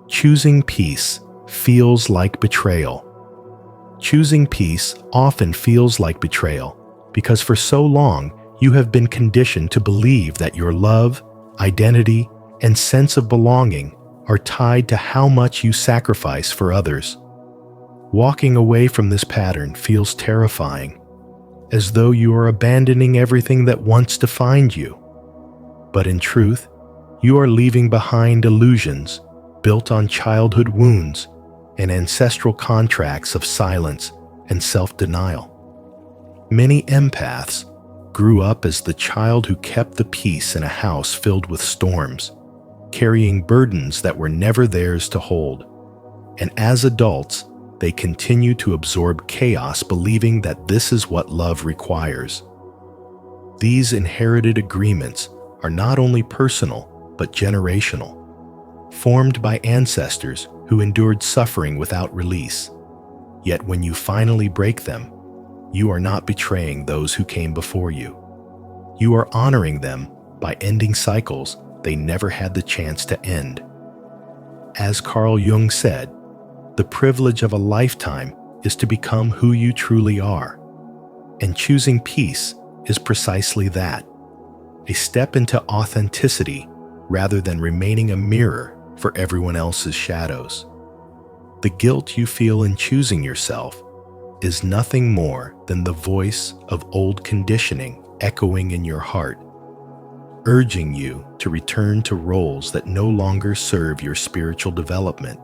Choosing peace feels like betrayal. Choosing peace often feels like betrayal because for so long you have been conditioned to believe that your love, identity, and sense of belonging are tied to how much you sacrifice for others. Walking away from this pattern feels terrifying, as though you are abandoning everything that once defined you. But in truth, you are leaving behind illusions built on childhood wounds and ancestral contracts of silence and self-denial. Many empaths grew up as the child who kept the peace in a house filled with storms, carrying burdens that were never theirs to hold. And as adults, they continue to absorb chaos, believing that this is what love requires. These inherited agreements are not only personal, but generational, formed by ancestors who endured suffering without release. Yet when you finally break them, you are not betraying those who came before you. You are honoring them by ending cycles they never had the chance to end. As Carl Jung said, the privilege of a lifetime is to become who you truly are. And choosing peace is precisely that, a step into authenticity rather than remaining a mirror for everyone else's shadows. The guilt you feel in choosing yourself is nothing more than the voice of old conditioning echoing in your heart, urging you to return to roles that no longer serve your spiritual development.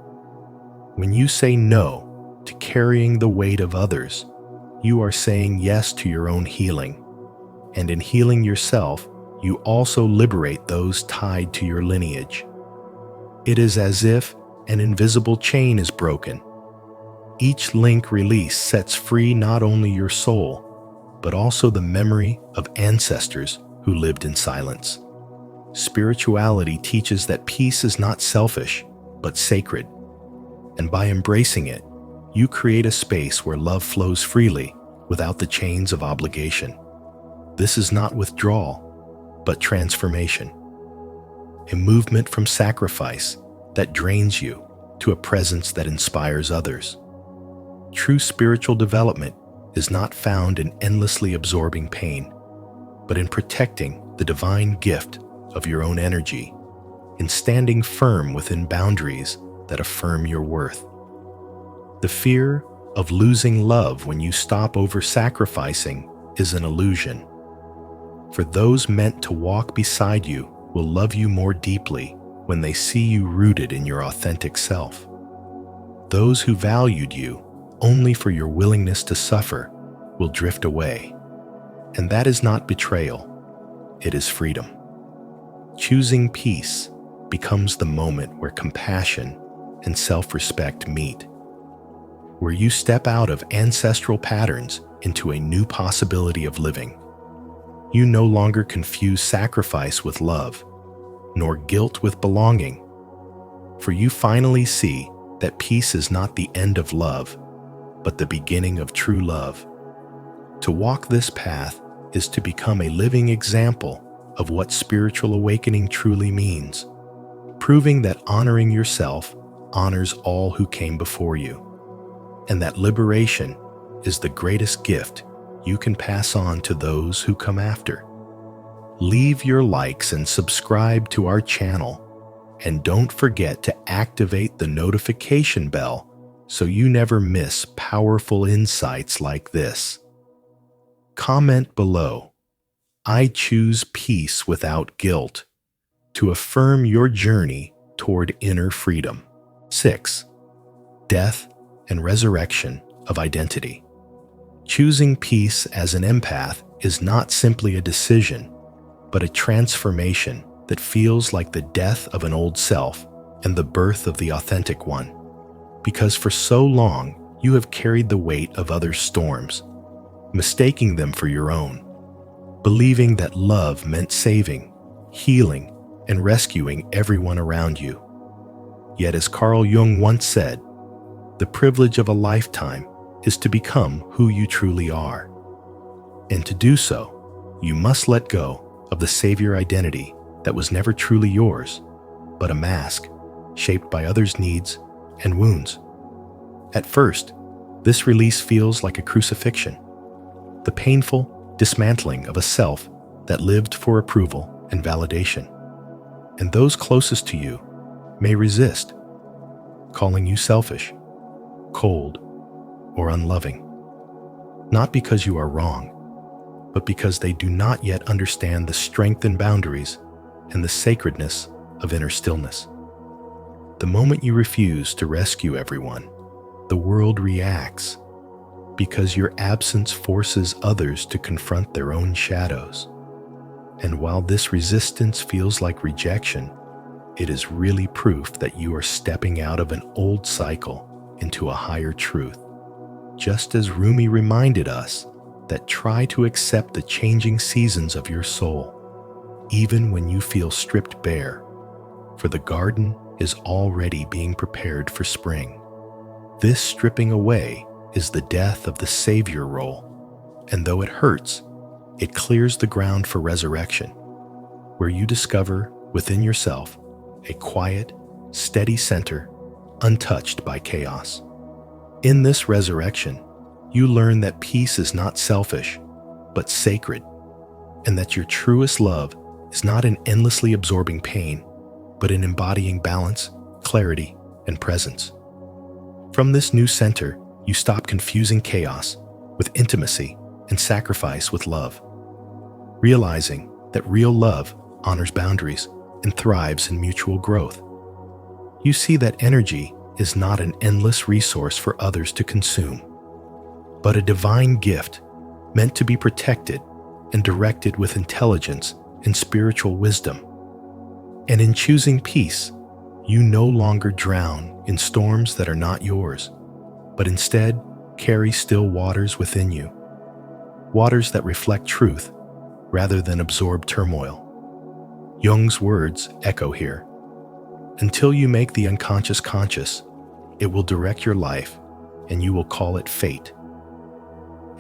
When you say no to carrying the weight of others, you are saying yes to your own healing. And in healing yourself, you also liberate those tied to your lineage. It is as if an invisible chain is broken. Each link release sets free not only your soul, but also the memory of ancestors who lived in silence. Spirituality teaches that peace is not selfish, but sacred. And by embracing it, you create a space where love flows freely without the chains of obligation. This is not withdrawal, but transformation. A movement from sacrifice that drains you to a presence that inspires others. True spiritual development is not found in endlessly absorbing pain, but in protecting the divine gift of your own energy, in standing firm within boundaries that affirm your worth. The fear of losing love when you stop over-sacrificing is an illusion. For those meant to walk beside you will love you more deeply when they see you rooted in your authentic self. Those who valued you only for your willingness to suffer will drift away. And that is not betrayal, it is freedom. Choosing peace becomes the moment where compassion and self-respect meet, where you step out of ancestral patterns into a new possibility of living. You no longer confuse sacrifice with love, nor guilt with belonging, for you finally see that peace is not the end of love, but the beginning of true love. To walk this path is to become a living example of what spiritual awakening truly means, proving that honoring yourself honors all who came before you, and that liberation is the greatest gift you can pass on to those who come after. Leave your likes and subscribe to our channel, and don't forget to activate the notification bell so you never miss powerful insights like this. Comment below, "I choose peace without guilt," to affirm your journey toward inner freedom. 6. Death and resurrection of identity. Choosing peace as an empath is not simply a decision, but a transformation that feels like the death of an old self and the birth of the authentic one. Because for so long, you have carried the weight of others' storms, mistaking them for your own, believing that love meant saving, healing, and rescuing everyone around you. Yet as Carl Jung once said, the privilege of a lifetime is to become who you truly are. And to do so, you must let go of the savior identity that was never truly yours, but a mask shaped by others' needs and wounds. At first, this release feels like a crucifixion, the painful dismantling of a self that lived for approval and validation. And those closest to you may resist, calling you selfish, cold, or unloving. Not because you are wrong, but because they do not yet understand the strength and boundaries and the sacredness of inner stillness. The moment you refuse to rescue everyone, the world reacts because your absence forces others to confront their own shadows. And while this resistance feels like rejection, it is really proof that you are stepping out of an old cycle into a higher truth. Just as Rumi reminded us that try to accept the changing seasons of your soul, even when you feel stripped bare, for the garden is already being prepared for spring. This stripping away is the death of the savior role, and though it hurts, it clears the ground for resurrection, where you discover within yourself a quiet, steady center untouched by chaos. In this resurrection, you learn that peace is not selfish, but sacred, and that your truest love is not in endlessly absorbing pain, but in embodying balance, clarity, and presence. From this new center, you stop confusing chaos with intimacy and sacrifice with love, realizing that real love honors boundaries and thrives in mutual growth. You see that energy is not an endless resource for others to consume, but a divine gift meant to be protected and directed with intelligence and spiritual wisdom. And in choosing peace, you no longer drown in storms that are not yours, but instead carry still waters within you, waters that reflect truth rather than absorb turmoil. Jung's words echo here. Until you make the unconscious conscious, it will direct your life and you will call it fate.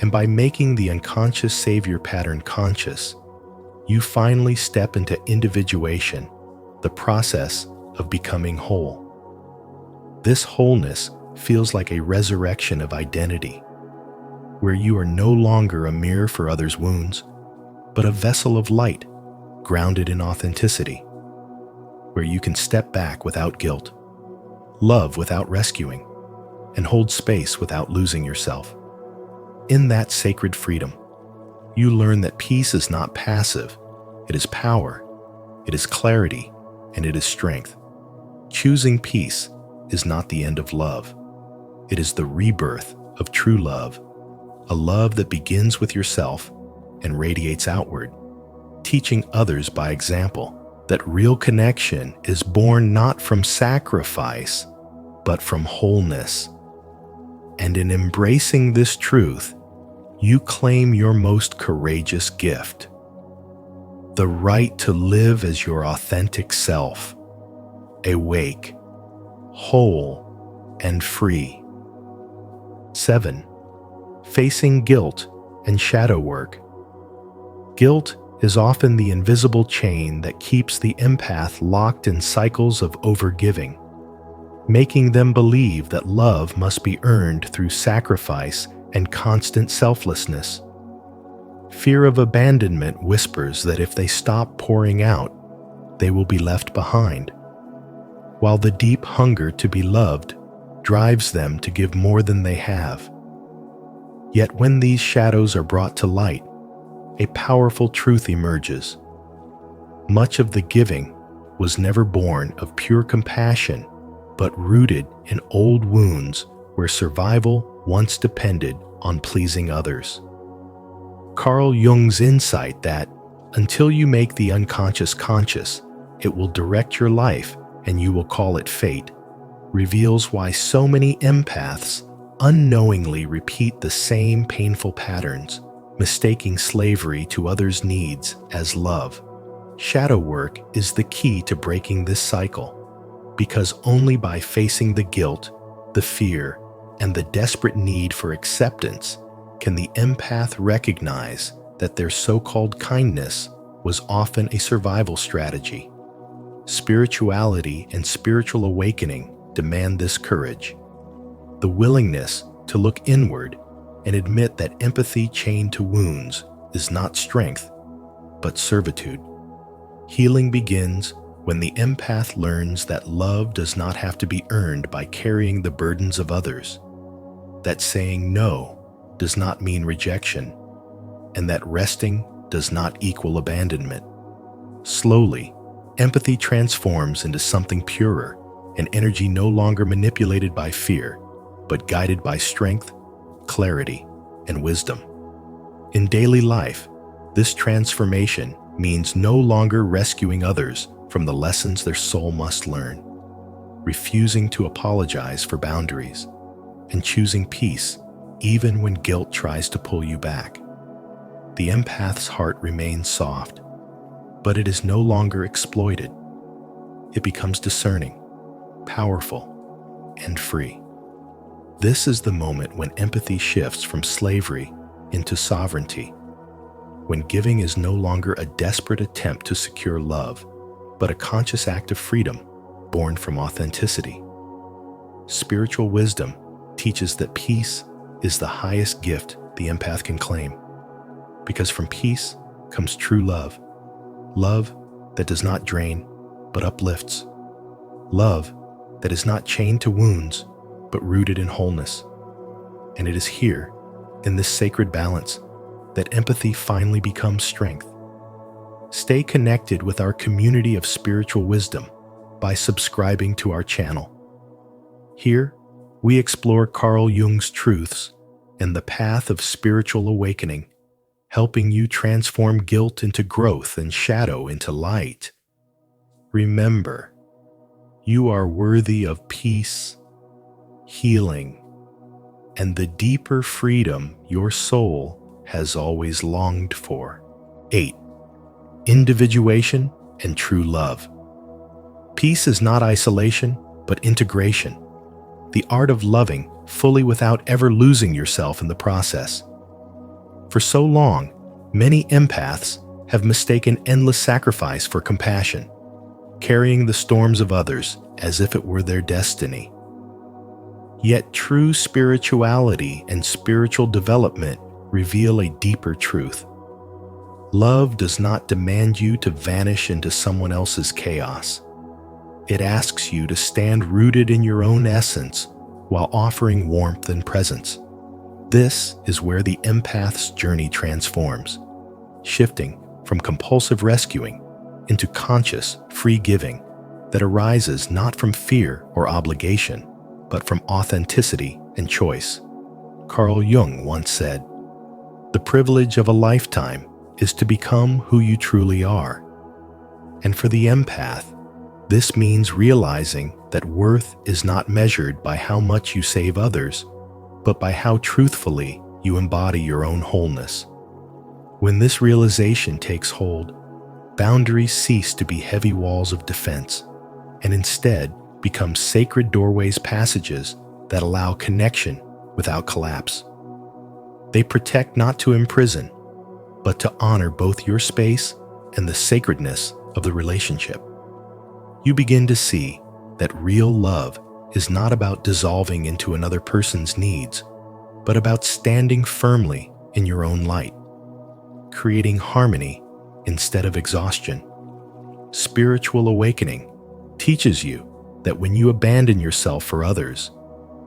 And by making the unconscious savior pattern conscious, you finally step into individuation, the process of becoming whole. This wholeness feels like a resurrection of identity, where you are no longer a mirror for others' wounds, but a vessel of light grounded in authenticity, where you can step back without guilt, love without rescuing, and hold space without losing yourself. In that sacred freedom, you learn that peace is not passive, it is power, it is clarity, and it is strength. Choosing peace is not the end of love, it is the rebirth of true love, a love that begins with yourself and radiates outward, teaching others by example that real connection is born not from sacrifice, but from wholeness. And in embracing this truth, you claim your most courageous gift, the right to live as your authentic self, awake, whole, and free. 7. Facing guilt and shadow work. Guilt is often the invisible chain that keeps the empath locked in cycles of overgiving, making them believe that love must be earned through sacrifice and constant selflessness. Fear of abandonment whispers that if they stop pouring out, they will be left behind, while the deep hunger to be loved drives them to give more than they have. Yet when these shadows are brought to light, a powerful truth emerges. Much of the giving was never born of pure compassion, but rooted in old wounds where survival once depended on pleasing others. Carl Jung's insight that, until you make the unconscious conscious, it will direct your life and you will call it fate, reveals why so many empaths unknowingly repeat the same painful patterns, mistaking slavery to others' needs as love. Shadow work is the key to breaking this cycle, because only by facing the guilt, the fear, and the desperate need for acceptance can the empath recognize that their so-called kindness was often a survival strategy. Spirituality and spiritual awakening demand this courage. the willingness to look inward and admit that empathy chained to wounds is not strength, but servitude. Healing begins when the empath learns that love does not have to be earned by carrying the burdens of others, that saying no does not mean rejection, and that resting does not equal abandonment. Slowly, empathy transforms into something purer, an energy no longer manipulated by fear, but guided by strength, clarity, and wisdom. In daily life, this transformation means no longer rescuing others from the lessons their soul must learn, refusing to apologize for boundaries, and choosing peace even when guilt tries to pull you back. The empath's heart remains soft, but it is no longer exploited. It becomes discerning, powerful, and free. This is the moment when empathy shifts from slavery into sovereignty, when giving is no longer a desperate attempt to secure love, but a conscious act of freedom born from authenticity. Spiritual wisdom teaches that peace is the highest gift the empath can claim, because from peace comes true love, love that does not drain but uplifts, love that is not chained to wounds but rooted in wholeness. And it is here, in this sacred balance, that empathy finally becomes strength. Stay connected with our community of spiritual wisdom by subscribing to our channel. Here, we explore Carl Jung's truths and the path of spiritual awakening, helping you transform guilt into growth and shadow into light. Remember, you are worthy of peace, healing, and the deeper freedom your soul has always longed for. 8. Individuation and true love. Peace is not isolation, but integration. The art of loving fully without ever losing yourself in the process. For so long, many empaths have mistaken endless sacrifice for compassion, carrying the storms of others as if it were their destiny. Yet true spirituality and spiritual development reveal a deeper truth. Love does not demand you to vanish into someone else's chaos. It asks you to stand rooted in your own essence while offering warmth and presence. This is where the empath's journey transforms, shifting from compulsive rescuing into conscious, free giving that arises not from fear or obligation, but from authenticity and choice. Carl Jung once said, "The privilege of a lifetime is to become who you truly are." And for the empath, this means realizing that worth is not measured by how much you save others, but by how truthfully you embody your own wholeness. When this realization takes hold, boundaries cease to be heavy walls of defense, and instead become sacred doorways, passages that allow connection without collapse. They protect not to imprison, but to honor both your space and the sacredness of the relationship. You begin to see that real love is not about dissolving into another person's needs, but about standing firmly in your own light, creating harmony instead of exhaustion. Spiritual awakening teaches you that when you abandon yourself for others,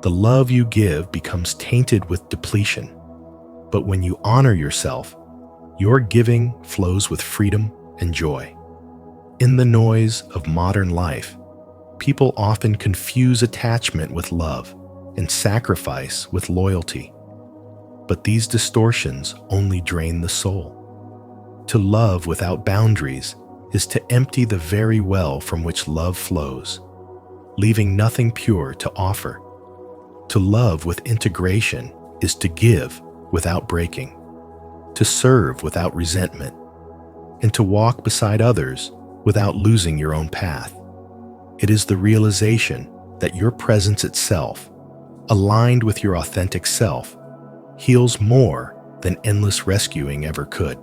the love you give becomes tainted with depletion. But when you honor yourself, your giving flows with freedom and joy. In the noise of modern life, people often confuse attachment with love and sacrifice with loyalty. But these distortions only drain the soul. To love without boundaries is to empty the very well from which love flows, leaving nothing pure to offer. To love with integration is to give without breaking, to serve without resentment, and to walk beside others without losing your own path. It is the realization that your presence itself, aligned with your authentic self, heals more than endless rescuing ever could.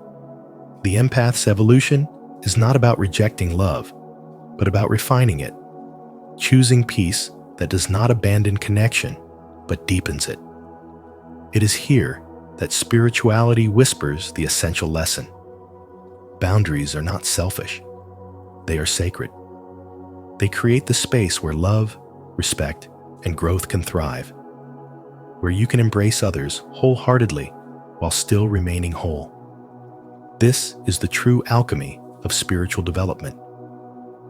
The empath's evolution is not about rejecting love, but about refining it, choosing peace that does not abandon connection, but deepens it. It is here that spirituality whispers the essential lesson. Boundaries are not selfish. They are sacred. They create the space where love, respect, and growth can thrive, where you can embrace others wholeheartedly while still remaining whole. This is the true alchemy of spiritual development,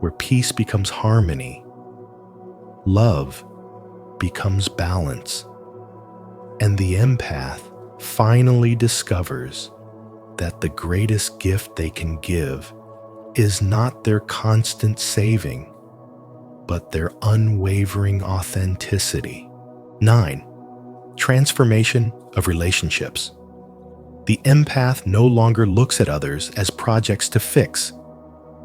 where peace becomes harmony, love becomes balance, and the empath finally discovers that the greatest gift they can give is not their constant saving, but their unwavering authenticity. 9. Transformation of relationships. The empath no longer looks at others as projects to fix,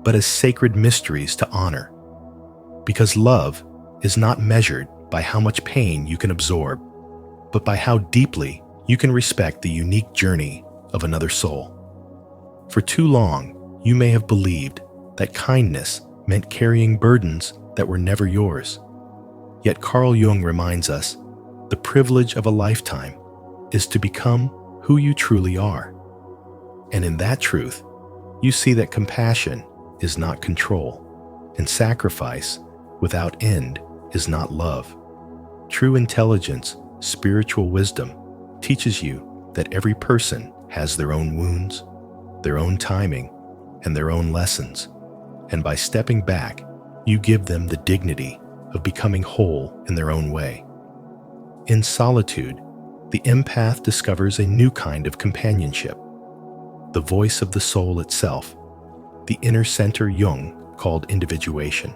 but as sacred mysteries to honor. Because love is not measured by how much pain you can absorb, but by how deeply you can respect the unique journey of another soul. For too long, you may have believed that kindness meant carrying burdens that were never yours. Yet Carl Jung reminds us, the privilege of a lifetime is to become who you truly are. And in that truth, you see that compassion is not control, and sacrifice without end is not love. True intelligence, spiritual wisdom, teaches you that every person has their own wounds, their own timing, and their own lessons. And by stepping back, you give them the dignity of becoming whole in their own way. In solitude, the empath discovers a new kind of companionship, the voice of the soul itself, the inner center Jung called individuation.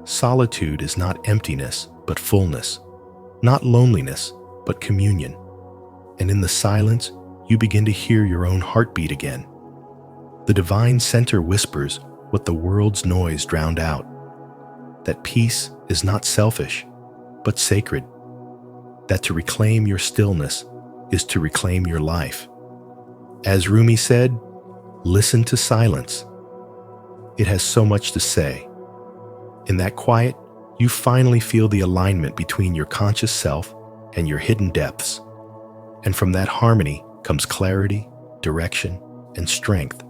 Solitude is not emptiness, but fullness, not loneliness, but communion. And in the silence, you begin to hear your own heartbeat again. The divine center whispers what the world's noise drowned out, that peace is not selfish, but sacred, that to reclaim your stillness is to reclaim your life. As Rumi said, listen to silence. It has so much to say. In that quiet, you finally feel the alignment between your conscious self and your hidden depths. And from that harmony comes clarity, direction, and strength.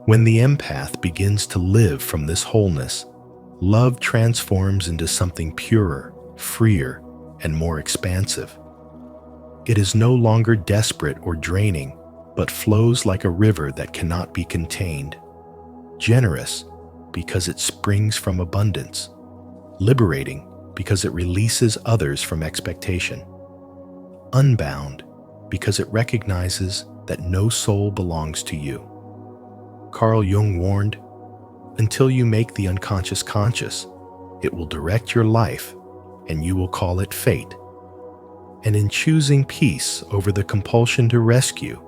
When the empath begins to live from this wholeness, love transforms into something purer, freer, and more expansive. It is no longer desperate or draining, but flows like a river that cannot be contained. Generous because it springs from abundance. Liberating because it releases others from expectation. Unbound because it recognizes that no soul belongs to you. Carl Jung warned, until you make the unconscious conscious, it will direct your life and you will call it fate. And in choosing peace over the compulsion to rescue,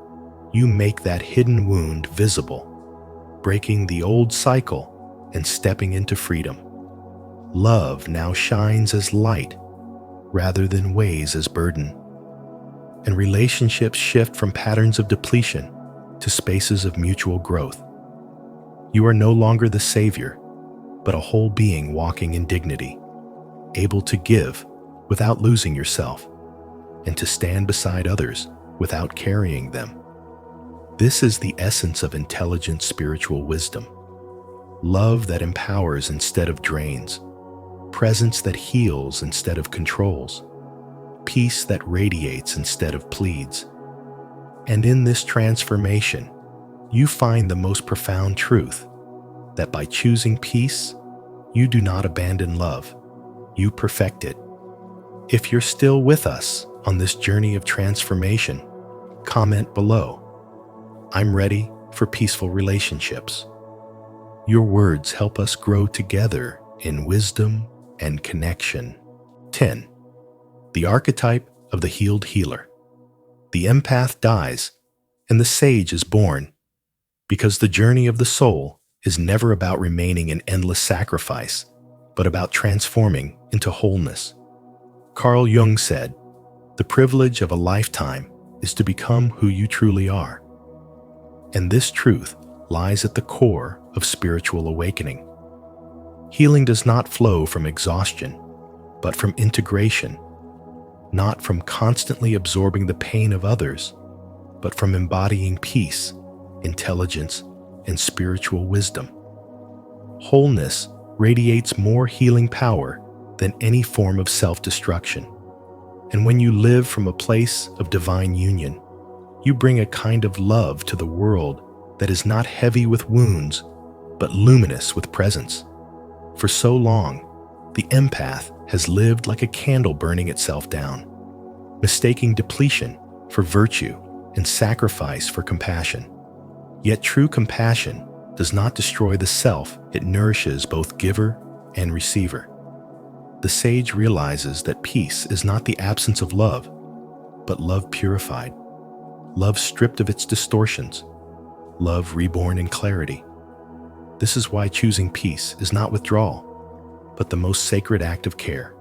you make that hidden wound visible, breaking the old cycle and stepping into freedom. Love now shines as light rather than weighs as burden. And relationships shift from patterns of depletion to spaces of mutual growth. You are no longer the savior, but a whole being walking in dignity, able to give without losing yourself, and to stand beside others without carrying them. This is the essence of intelligent spiritual wisdom. Love that empowers instead of drains, presence that heals instead of controls, peace that radiates instead of pleads. And in this transformation, you find the most profound truth, that by choosing peace, you do not abandon love, you perfect it. If you're still with us on this journey of transformation, comment below. I'm ready for peaceful relationships. Your words help us grow together in wisdom and connection. 10. The archetype of the healed healer. The empath dies, and the sage is born, because the journey of the soul is never about remaining in endless sacrifice, but about transforming into wholeness. Carl Jung said, "The privilege of a lifetime is to become who you truly are." And this truth lies at the core of spiritual awakening. Healing does not flow from exhaustion, but from integration, not from constantly absorbing the pain of others, but from embodying peace, intelligence, and spiritual wisdom. Wholeness radiates more healing power than any form of self-destruction. And when you live from a place of divine union, you bring a kind of love to the world that is not heavy with wounds, but luminous with presence. For so long, the empath has lived like a candle burning itself down, mistaking depletion for virtue and sacrifice for compassion. Yet true compassion does not destroy the self, it nourishes both giver and receiver. The sage realizes that peace is not the absence of love, but love purified, love stripped of its distortions, love reborn in clarity. This is why choosing peace is not withdrawal, but the most sacred act of care.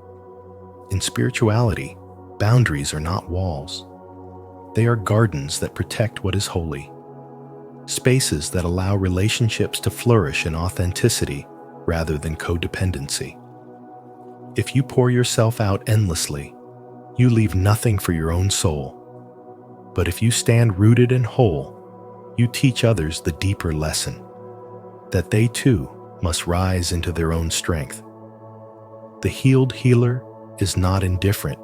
In spirituality, boundaries are not walls. They are gardens that protect what is holy, spaces that allow relationships to flourish in authenticity rather than codependency. If you pour yourself out endlessly, you leave nothing for your own soul. But if you stand rooted and whole, you teach others the deeper lesson, that they too must rise into their own strength. The healed healer is not indifferent,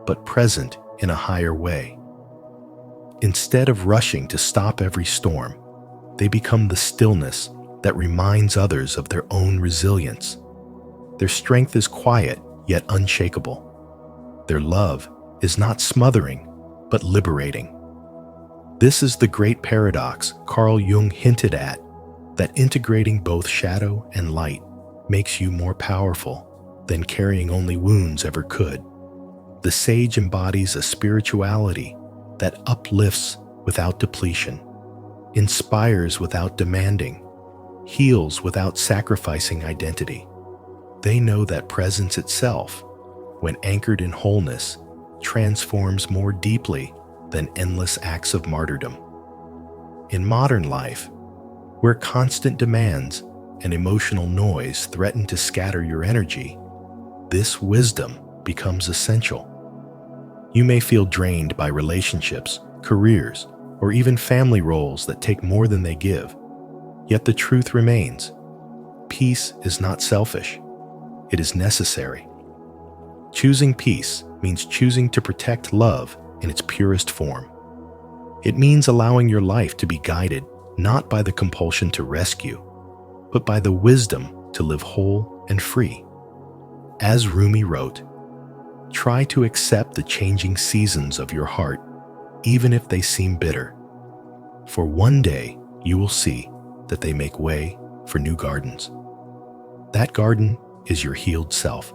but present in a higher way. Instead of rushing to stop every storm, they become the stillness that reminds others of their own resilience. Their strength is quiet yet unshakable. Their love is not smothering, but liberating. This is the great paradox Carl Jung hinted at, that integrating both shadow and light makes you more powerful than carrying only wounds ever could. The sage embodies a spirituality that uplifts without depletion, inspires without demanding, heals without sacrificing identity. They know that presence itself, when anchored in wholeness, transforms more deeply than endless acts of martyrdom. In modern life, where constant demands and emotional noise threaten to scatter your energy, this wisdom becomes essential. You may feel drained by relationships, careers, or even family roles that take more than they give. Yet the truth remains: peace is not selfish. It is necessary. Choosing peace means choosing to protect love in its purest form. It means allowing your life to be guided not by the compulsion to rescue, but by the wisdom to live whole and free. As Rumi wrote, "Try to accept the changing seasons of your heart, even if they seem bitter. For one day you will see that they make way for new gardens." That garden is your healed self,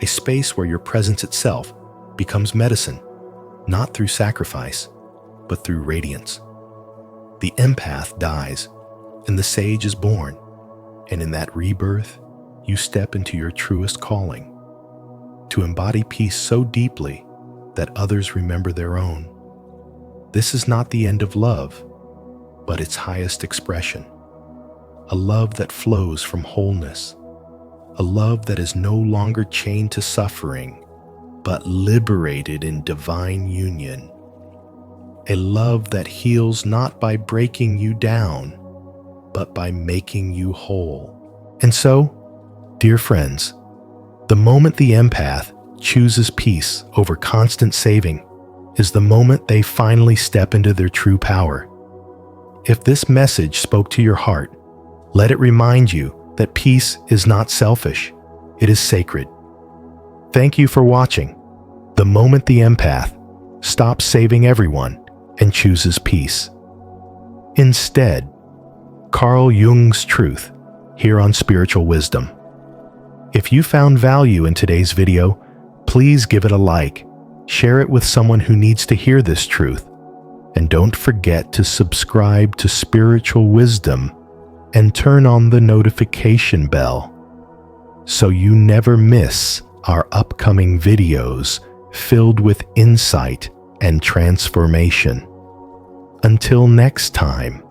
a space where your presence itself becomes medicine, not through sacrifice, but through radiance. The empath dies, and the sage is born, and in that rebirth, you step into your truest calling, to embody peace so deeply that others remember their own. This is not the end of love, but its highest expression. A love that flows from wholeness, a love that is no longer chained to suffering, but liberated in divine union. A love that heals not by breaking you down, but by making you whole. And so, dear friends, the moment the empath chooses peace over constant saving is the moment they finally step into their true power. If this message spoke to your heart, let it remind you that peace is not selfish, it is sacred. Thank you for watching. The moment the empath stops saving everyone and chooses peace. Instead, Carl Jung's truth here on Spiritual Wisdom. If you found value in today's video, please give it a like, share it with someone who needs to hear this truth, and don't forget to subscribe to Spiritual Wisdom and turn on the notification bell so you never miss our upcoming videos filled with insight and transformation. Until next time,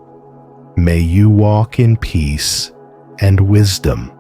may you walk in peace and wisdom.